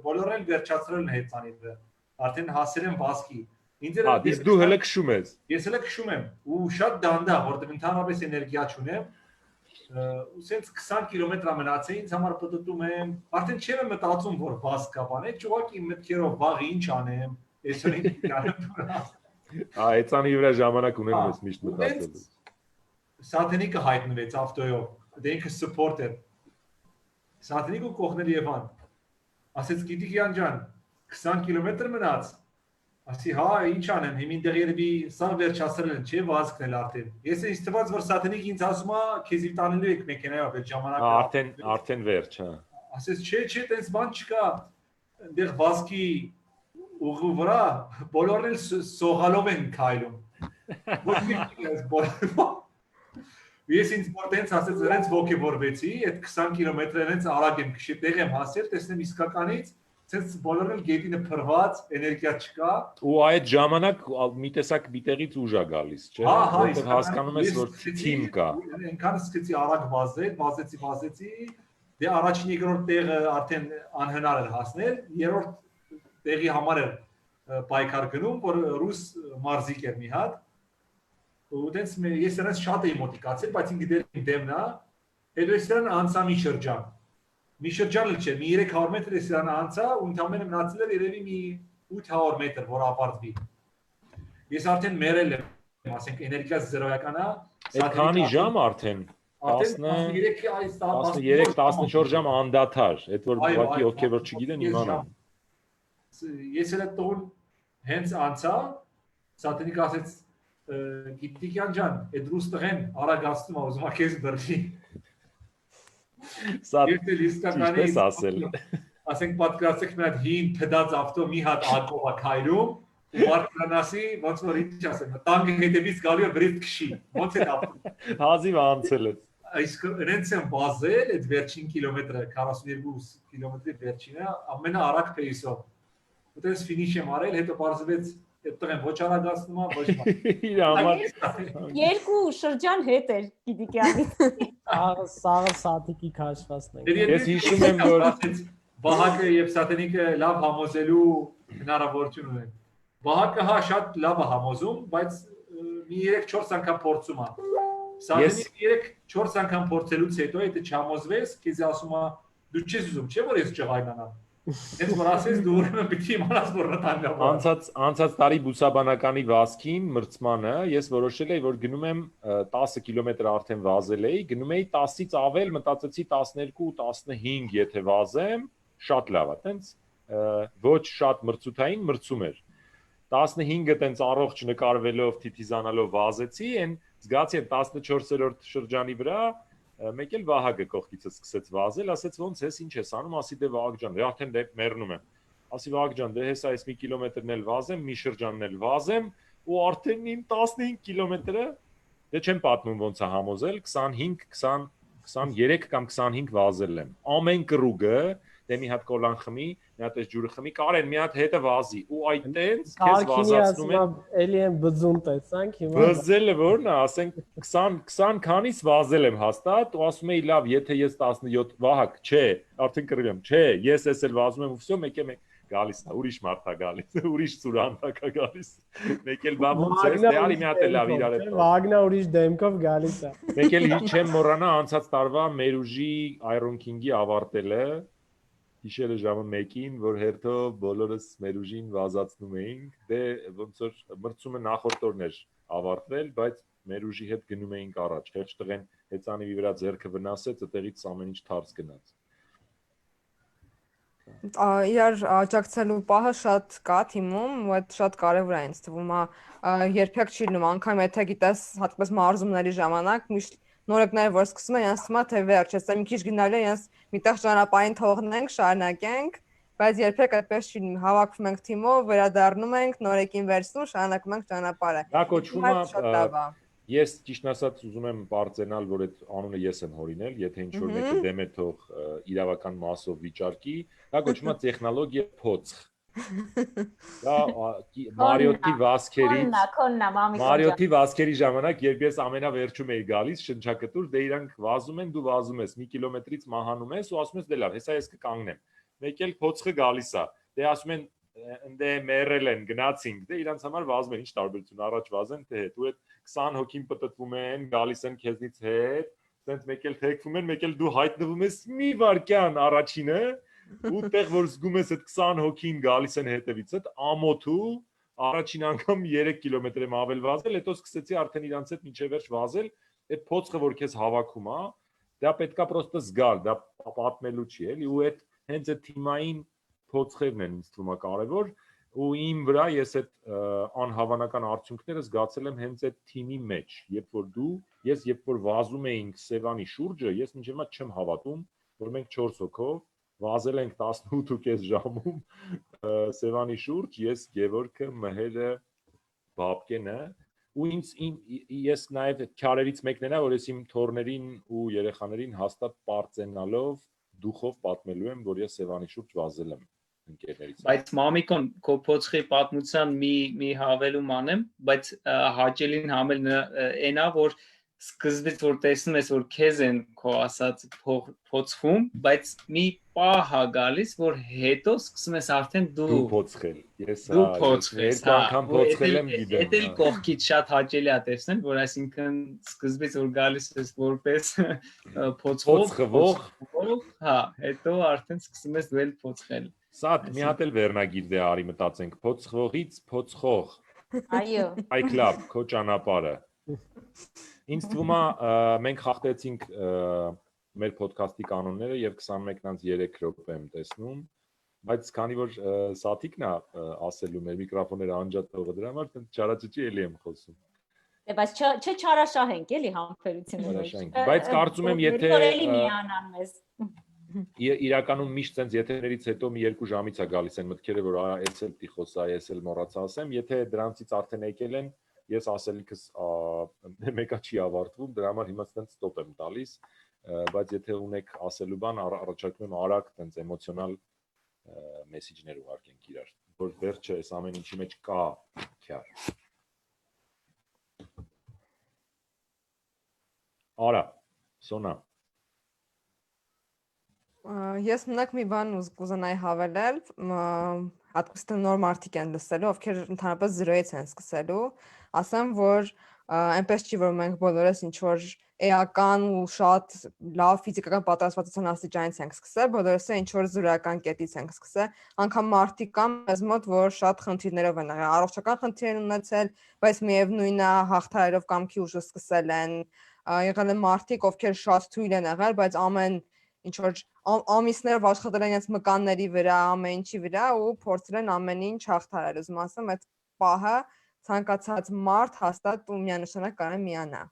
բոլորը էլ վերջացրել են հեծանիվը։ Արդեն հասել են վազքի։ Հա, իսկ դու հələ քշում ես։ Ես հələ քշում եմ ու շատ դանդաղ, որովհետև ընդհանրապես էներգիա չունեմ։ Ու սենց 20 կիլոմետր մնացել, ինձ համար պտտում եմ, արդեն չեմ մտածում, որ վազք կա բան, այդ ճուղակի մտքերով վաղ ինչ անեմ, այսօր ինչ կանեմ։ Հա, հեծանի վրա ժամանակ ունեմ ես միշտ մտածելու։ Սաթենիկը հայտնվեց ավտոյով, դե ինքը սպորտ էր։ Սաթենիկը կողնել Եվան։ Ասեց Գիտիկյան ջան, 20 կիլոմետր մնաց։ Ասի, հա, ինչ անեմ, հիմին դեղ երևի սա վերջացրել են, չէ, վազքն էլ արդեն։ Ես ինձ թվաց, որ Սաթենիկը ինձ ասում է, քեզի տանելու եք մեքենայով, այդ ժամանակը։ Արդեն վերջ, հա։ Ասեց, չէ, տենց բան չկա։ Այնտեղ վազքի ուղու վրա բոլորն էլ սողալով են քայլում։ Ոչ մի ես ինձ որ տենց ասեց, իրենց ոգևորվեցի, այդ 20 կիլոմետրը իրենց արագ եմ քշի, տեղ եմ հասել, տեսնեմ իսկականից Ցենց բոլորն էլ գետինը փրված, էներգիա չկա։ Ու այդ ժամանակ մի տեսակ միտեղից ուժ է գալիս, չէ՞։ Որտեղ հասկանում ես, որ թիմ կա։ Այնքան սկսեցի արագ վազել, վազեցի, դե առաջին երկրորդ տեղը արդեն անհնար էր հասնել, երրորդ տեղի համար էր պայքար գնում, որ ռուս մարզիկ էր մի հատ։ Ու դենց ես նրանց շատ էի մոտիկացել, բայց ինքը դեռ դեմն է, հետո ես նրան անցա մի շրջան։ Մի շրջան չէ, մի 300 մետր ես իրան անցա ու ընդամենը մնացել էր երևի մի 800 մետր, որ ապարտվի։ Ես արդեն մերել եմ, ասենք էներգիա զրոյական է։ Այդ քանի ժամ արդեն 13-14 ժամ անդադար, այդ որ ուղղակի ովքեր չգիտեն իմանան։ Ես էլ այդ տողն հենց անցա, Սաթենիկը ասեց Գիտիկյան ջան, այդ ռուս տղեն արագացնում է, ուզում է քեզ բռնի։ Սա ճիշտ ես ասել։ Ասենք պատկերացեք մի հատ հին փդած ավտո մի հատ ակով է քայլում, ու մարդկանասի ոնց որ ինչ ասեմ, տանկը հետևից գալու է բրիթ քշի։ Ոնց է ապրում։ Հազիվ անցել է։ Իսկ իրենց են բազել այդ վերջին կիլոմետրը 42 կիլոմետրի վերջինը ամենաարագ փեյսով։ Ուտես ֆինիշ եմ արել, հետո բարձվեց այդտեղ են ոչ արագացնում, ոչ բան։ Իր համար երկու շրջան հետ էր Գիտիկյանի։ Սաղը սատիկի քաշվածն է։ Ես հիշում եմ, որ Վահագը եւ Սաթենիկը լավ համոզելու հնարավորություն ունեն։ Վահագը հա շատ լավ է համոզում, բայց մի 3-4 անգամ փորձում է։ Սաթենիկը 3-4 անգամ փորձելուց հետո եթե չհամոզվես, քեզ ասում է դու չես ուզում, չէ՞ որ ես ճղայնանամ։ Դες որ ասես դու ուրեմն պիտի իմանաս որ ռտանգա։ Անցած տարի բուսաբանականի վազքին մրցմանը ես որոշել էի որ գնում եմ 10 կիլոմետր արդեն վազել էի, գնում էի 10-ից ավել, մտածեցի 12-15 եթե վազեմ, շատ լավ է, տենց ոչ շատ մրցութային մրցում էր։ 15-ը տենց առողջ նկարվելով, թիթիզանալով վազեցի, այն զգացի 14-րդ շրջանի վրա մեկ էլ Վահագը կողքիցս սկսեց վազել, ասեց ոնց ես ինչ ես անում, ասի դե Վահագ ջան, դե արդեն դե մեռնում եմ։ Ասի Վահագ ջան, դե հեսա այս մի կիլոմետրն էլ վազեմ, մի շրջանն էլ վազեմ, ու արդեն իմ 15 կիլոմետրը դե չեմ պատմում ոնց է համոզել, 25, 23 կամ 25 վազել եմ։ Ամեն կրուգը դե մի հատ կոլան խմի, մի հատ էս ջուրը խմի, կարեն մի հատ հետը վազի, ու այդտենց քեզ վազացնում են։ Էլի են բզում տեսանք հիմա։ Բզելը որն է, ասենք 20 քանից վազել եմ հաստատ, ու ասում էի լավ, եթե ես 17 Վահագ, չէ, արդեն կռիվ եմ, չէ, ես էս էլ վազում եմ ու վсё, մեկ է գալիս է, ուրիշ մարդ է գալիս, ուրիշ սուրանտակ է գալիս։ Մեկ էլ բա ոնց է, դե արի մի հատ էլ լավ իրար հետ։ Վագնա ուրիշ դեմքով գալիս է։ Մեկ էլ չեմ մոռանա անցած տարվա Մերուժի Iron King-ի ավարտելը, Իշերը ժամը 1-ին, որ հերթով բոլորս Մերուժին վազացնում էինք, դե ոնց որ մրցումը նախորդ օրն էր ավարտվել, բայց Մերուժի հետ գնում էինք առաջ, խեղճ տղեն հեծանիվի վրա ձեռքը վնասեց, այդտեղից ամեն ինչ թարս գնաց։ Իրար աջակցելու պահը շատ կա թիմում, ու այդ շատ կարևոր է ինձ թվում է, երբեք չի լինում, անգամ եթե գիտես հատկապես մարզումների ժամանակ միշտ նորեկները որ սկսում են, ինձ թվում է թե վերջ, ես մի քիչ գնալու եմ, միտեղ ճանապարհին թողնենք, շարունակենք, բայց երբեք այդպես չի լինում, հավաքվում ենք թիմով, վերադառնում ենք, նորեկին վերցնում, շարունակում ենք ճանապարհը։ Դա կոչվում է Ես ճիշտն ասած ուզում եմ բարձենալ, որ այդ անունը ես եմ հորինել, եթե ինչ որ մեկը դեմ է թող իրավական մասով վիճարկի, դա կոչվում է տեխնոլոգիա փոცხ։ Դա Մարիոթի վազքերի ժամանակ, երբ ես ամենավերջում էի գալիս, շնչակտուր, դե իրանք վազում են, դու վազում ես, մի կիլոմետրից մահանում ես ու ասում ես դե լավ, հեսա ես կկանգնեմ։ Մեկ էլ փոცხը գալիս է։ Դե ասում են դե մերել են, գնացինք, դե իրանց համար վազում են, ինչ տարբերություն առաջ վազեն թե հետ, ու այդ 20 հոգին պտտվում են, գալիս են քեզնից հետ, ցենց մեկ էլ թեքվում են, մեկ էլ դու հայտնվում ես մի վարքյան առաջինը, ու տեղ որ զգում ես այդ 20 հոգին գալիս են հետևիցդ, ամոթու առաջին անգամ 3 կիլոմետր եմ ավել վազել, հետո սկսեցի արդեն իրանց հետ մինչև վերջ վազել, այդ փոცხը որ քեզ հավաքում է, դա պետքա պրոստը զգալ, դա պատմելու չի, էլի, ու այդ հենց այդ թիմային փոცხերն են ինձ թվում է կարևոր ու իմ վրա ես այդ անհավանական արդյունքները զգացել եմ հենց այդ թիմի մեջ ես երբ որ վազում էինք Սևանի շուրջը ես մինչև հիմա չեմ հավատում որ մենք 4 հոգով վազել ենք 18.5 ժամում Սևանի շուրջ ես Գևորգը Մհերը Բաբկենը ու ես նաև քարերից մեկն է որ ես իմ թորներին ու երեխաներին հաստատ պարծենալով դուխով պատմելու եմ որ ես Սևանի շուրջ վազել եմ ընկերներից Բայց մամիկոն քո փոცხի պատմության մի հավելում անեմ բայց հաճելին համել այնա որ սկզբից որ տեսնում ես որ քեզ են քո ասած փոცხում բայց մի պահ է գալիս որ հետո սկսում ես արդեն դու փոცხել ես երկու անգամ փոცხել եմ գիտեմ Էդ էլ կողքից շատ հաճելի է տեսնել որ այսինքն սկզբից որ գալիս ես որպես փոცხվող հա հետո արդեն սկսում ես դու էլ փոცხել Սա մի հատ էլ վերնագիր դե արի մտածենք փոცხողից փոცხող Այո Այ լավ քո ճանապարհը Ինձ թվում է մենք խախտեցինք մեր ոդքասթի կանոնները եւ 21:03 րոպե եմ տեսնում բայց քանի որ Սաթիկն է ասելու մեր միկրոֆոնները անջատողը դրա համար չարաճճի էլի եմ խոսում Բայց չարաշահենք էլի համբերությունները Բայց կարծում եմ եթե էլի միանան մեզ Իրականում միշտ sense եթերներից հետո մի 2 ժամից է գալիս են մտքերը որ այս էլ պիտի խոսա, ես էլ մոռացա ասեմ, եթե դրանցից արդեն եկել են, ես ասելիքս մեկա չի ավարտվում, դրա համար հիմա sense stop եմ տալիս, բայց եթե ունեք ասելու բան, առաջարկում եմ արագ sense էմոցիոնալ մեսեջներ ուղարկենք իրար, որ վերջը այս ամեն ինչի մեջ կա քյար։ Արա, Սոնա Ես մնաք մի բան կուզենայի հավելել, հատկապես նոր մարդիկ են լսելու, ովքեր ընդհանրապես 0-ից են սկսելու, ասեմ, որ այնպես չի որ մենք բոլորս ինչ որ էական ու շատ լավ ֆիզիկական պատրաստվածության աստիճանից ենք սկսել, բոլորս ինչ որ զորական կետից ենք սկսել, անգամ մարդիկ կան մեզ մոտ, որ շատ խնդիրներով են եղել, առողջական խնդիր են ունեցել, բայց միևնույնն է հաղթահարելով կամքի ուժը սկսել են, եղել են մարդիկ, ովքեր շատ թույլ են եղել, բայց ամեն ինչ որ ամիսներով աշխատել են այս մկանների վրա, ամեն ինչի վրա ու փորձել են ամեն ինչ հաղթահարել, ուզում ասեմ, այդ պահը ցանկացած մարդ հաստատ ու միանշանակ կարող է միանա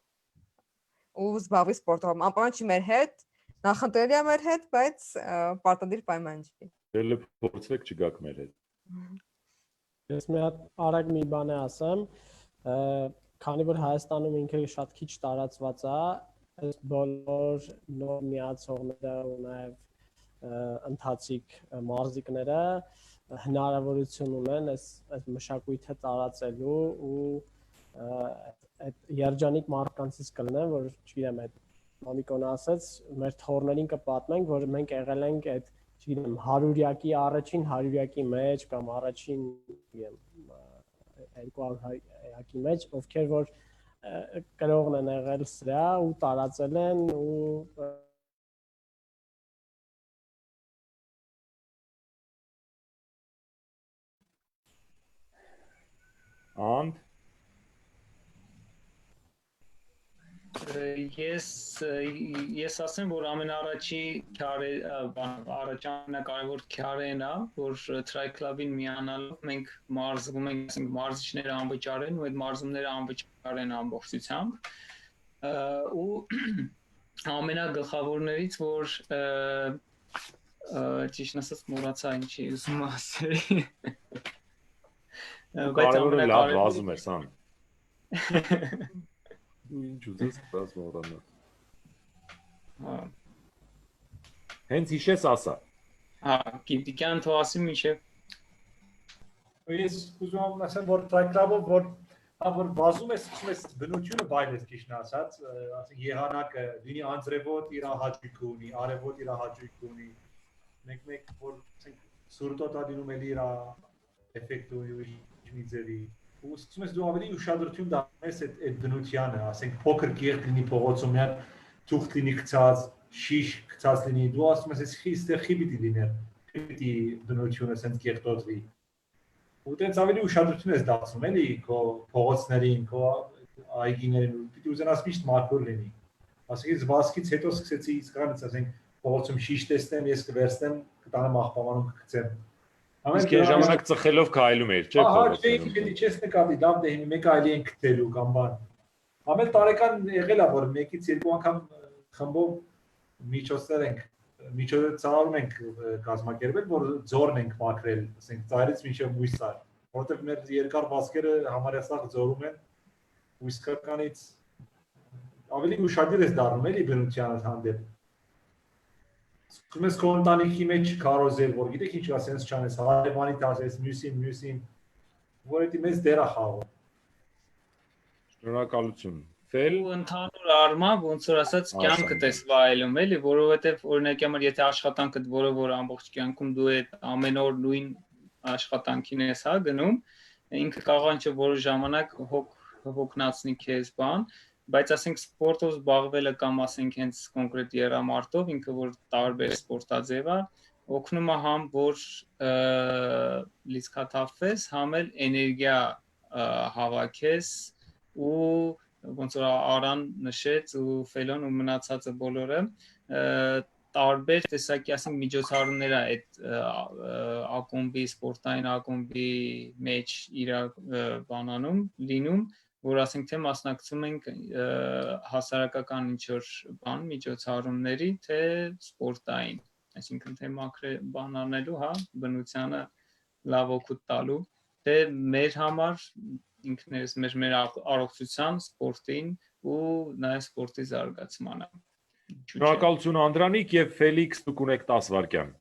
ու զբաղվի սպորտով։ Անպայման չի մեր հետ, նախընտրելի է մեր հետ, բայց պարտադիր պայման չի։ Դե փորձեք չգաք մեր հետ։ Ես մի հատ արագ մի բան ասեմ, քանի որ Հայաստանում ինքը շատ քիչ տարածված է, այս բոլոր նոր միացողները ու նաև ընթացիկ մարզիկները հնարավորություն ունեն այս մշակույթը տարածելու ու այդ երջանիկ մարդկանցից կլինեն, որ չգիտեմ, այդ Մամիկոն ասաց, մեր թորներին կպատմենք, որ մենք եղել ենք այդ, չգիտեմ, 100-յակի առաջին 100-յակի մեջ կամ առաջին, չգիտեմ, 200-յակի մեջ, ովքեր որ կրողն են եղել սրա ու տարածել են ու Անդ Ես ասեմ, որ ամենաառաջի առաջանկարևոր քյարեն է, որ Try Club-ին միանալով մենք մարզվում ենք, ասենք մարզիչները անվճար են ու այդ մարզումները անվճար են ամբողջությամբ ու ամենագլխավորներից, որ ճիշտ ասած մոռացա ինչի ուզում ասել կարևորը լավ վազում ես, ան։ Ինչ ուզես տաս մոռանա։ Հենց հիշես ասա։ Գիտիկյան թող ասի մինչև Ես ուզում եմ ասեմ, որ Try Club-ով որ վազում ես, սկսում ես բնությունը բայլես ճիշտ ասած, ասենք եղանակը լինի անձրևոտ իր հաճույք ունի, արևոտ իր հաճույք ունի։ Մեկ որ ասենք սուրտոտա դինում էլի իր էֆեկտ ունի մի ձևի ու սկսում ես դու ավելի ուշադրություն դարձնես այդ բնությանը, ասենք փոքր կեղտ լինի փողոցում, միան թուղթ լինի գցած, շիշ գցած լինի, դու ասում ես այստեղ խի պիտի լիներ, պիտի բնությունը սենց կեղտոտվի։ Ու տենց ավելի ուշադրություն ես դարձնում, էլի քո փողոցներին, քո այգիներին, պիտի ուզենաս միշտ մաքուր լինի։ Ասենք ես վազքից հետո սկսեցի իսկականից, ասենք փողոցում շիշ տեսնեմ, ես կվերցնեմ, կտանեմ աղբավանում կգցեմ։ Իսկ այն ժամանակ ծխելով քայլում էր, չէ՞ փողոցում։ Ահա, չես նկատի, լավ դե մեկ այլի են գտելու կամ բան։ Ամեն տարեկան եղել է, որ մեկից երկու անգամ խմբով միջոցներ ենք, միջոցառում ենք կազմակերպել, որ ձորն ենք մաքրել, ասենք ծայրից մինչև մույս ծայր, որովհետև մեր երկար վազքերը համարյա սաղ ձորում են, ու իսկականից ավելի ուշադիր ես դառնում էլի բնությանը հանդեպ։ Սկսում ես քո ընտանիքի մեջ քարոզել, որ գիտեք ինչ կա, սենց չանես, հարևանի տասես, մյուսին, որ դա մեծ դեր է խաղում։ Շնորհակալություն։ Ֆել ու ընդհանուր առմամբ ոնց որ ասած կյանքդ ես վայելում էլի, որովհետև օրինակի համար եթե աշխատանքդ որը որ ամբողջ կյանքում դու այդ ամեն օր նույն աշխատանքին ես հա գնում, ինքը կարող է որոշ ժամանակ հոգնածնի քեզ բան, բայց ասենք սպորտով զբաղվելը կամ ասենք հենց կոնկրետ երամարտով ինքը որ տարբեր սպորտաձև է, օգնում է համ որ լիցքաթափվես, համ էլ էներգիա հավաքես ու ոնց որ Արան նշեց ու Ֆելոն ու մնացածը բոլորը տարբեր տեսակի ասենք միջոցառումներ է այդ ակումբի սպորտային ակումբի մեջ իր բանանում լինում, որ ասենք թե մասնակցում ենք հասարակական ինչ-որ բան միջոցառումների, թե սպորտային, այսինքն թե մաքրե բան անելու, հա, բնությանը լավ օգուտ տալու, թե մեր համար ինքներս մեր առողջության, սպորտին ու նաև սպորտի զարգացմանը։ Շնորհակալություն Անդրանիկ եւ Ֆելիքս, դուք ունեք 10 վայրկյան։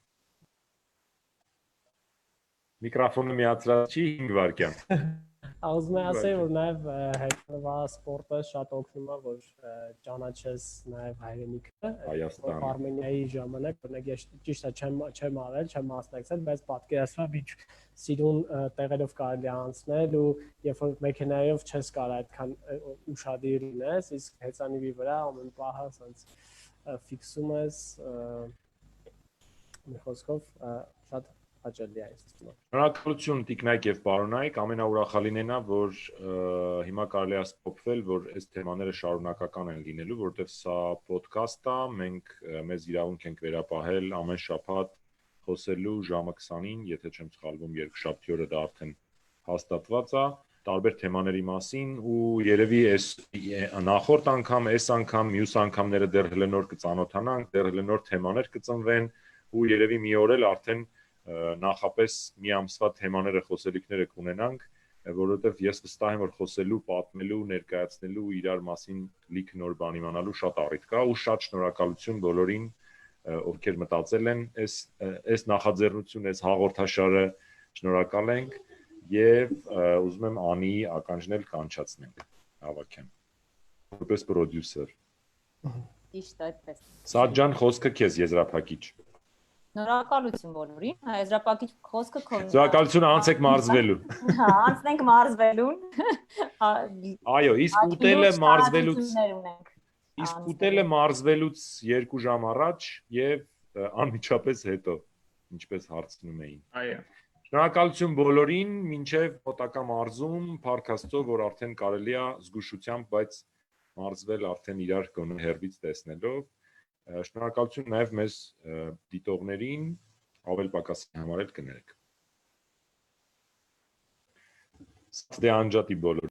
Միկրոֆոնը միացրած չի 5 վայրկյան։ Ուզում եմ ասել, որ նաև հետևա սպորտը շատ օգնում է, որ ճանաչես նաև հայրենիքը, Հայաստանը։ Արմենիայի ժամանակ, օրինակ ես ճիշտ է չեմ արել, չեմ մասնակցել, բայց պատկերացնում եմ ինչ սիրուն տեղերով կարելի է անցնել ու երբ որ մեքենայով չես կարող այդքան ուշադիր լինես, իսկ հեծանիվի վրա ամեն պահը ասած ֆիքսում ես մի խոսքով շատ հաճելի է այստեղ։ Շնորհակալություն Տիկնայք եւ Պարոնայք, ամենաուրախալին է, որ հիմա կարելի է սփոփվել, որ այս թեմաները շարունակական են լինելու, որովհետեւ սա ոդքաստ է, մենք մեզ իրավունք ենք վերապահել ամեն շաբաթ խոսելու ժամը 20-ին, եթե չեմ սխալվում, երկշաբթի օրը դա արդեն հաստատված է, տարբեր թեմաների մասին ու երևի այս նախորդ անգամ, այս անգամ, մյուս անգամները դեռ հլնոր կծանոթանանք, դեռ հլնոր թեմաներ կծնվեն ու երևի մի օր էլ արդեն նախապես մի ամսվա թեմաները խոսելիքները կունենանք, որովհետև ես վստահ եմ, որ խոսելու, պատմելու, ներկայացնելու իրար մասին լիք նոր բան իմանալու շատ առիթ կա ու շատ շնորհակալություն բոլորին, ովքեր մտածել են այս նախաձեռնություն, այս հաղորդաշարը շնորհակալ ենք եւ ուզում եմ Անիի ականջնել կանչացնենք հավաքեմ որպես պրոդյուսեր։ Ճիշտ այդպես։ Սաջան խոսքը քեզ եզրափակիչ։ Շնորհակալություն բոլորին, եզրափակիչ խոսքը քո։ Շնորհակալություն անցեք մարզվելու։ Հա, անցնենք մարզվելուն։ Այո, իսկ ուտելը մարզվելուց 2 ժամ առաջ եւ անմիջապես հետո, ինչպես հարցնում էին։ Այո։ Շնորհակալություն բոլորին, մինչև մոտակա մարզում, Փառք Աստծո, որ արդեն կարելի է զգուշությամբ, բայց մարզվել արդեն իրար գոնե հերվից տեսնելով։ Շնորհակալություն նաև մեզ դիտողներին, ավել պակասի համար էլ կներեք։ Դե անջատի բոլոր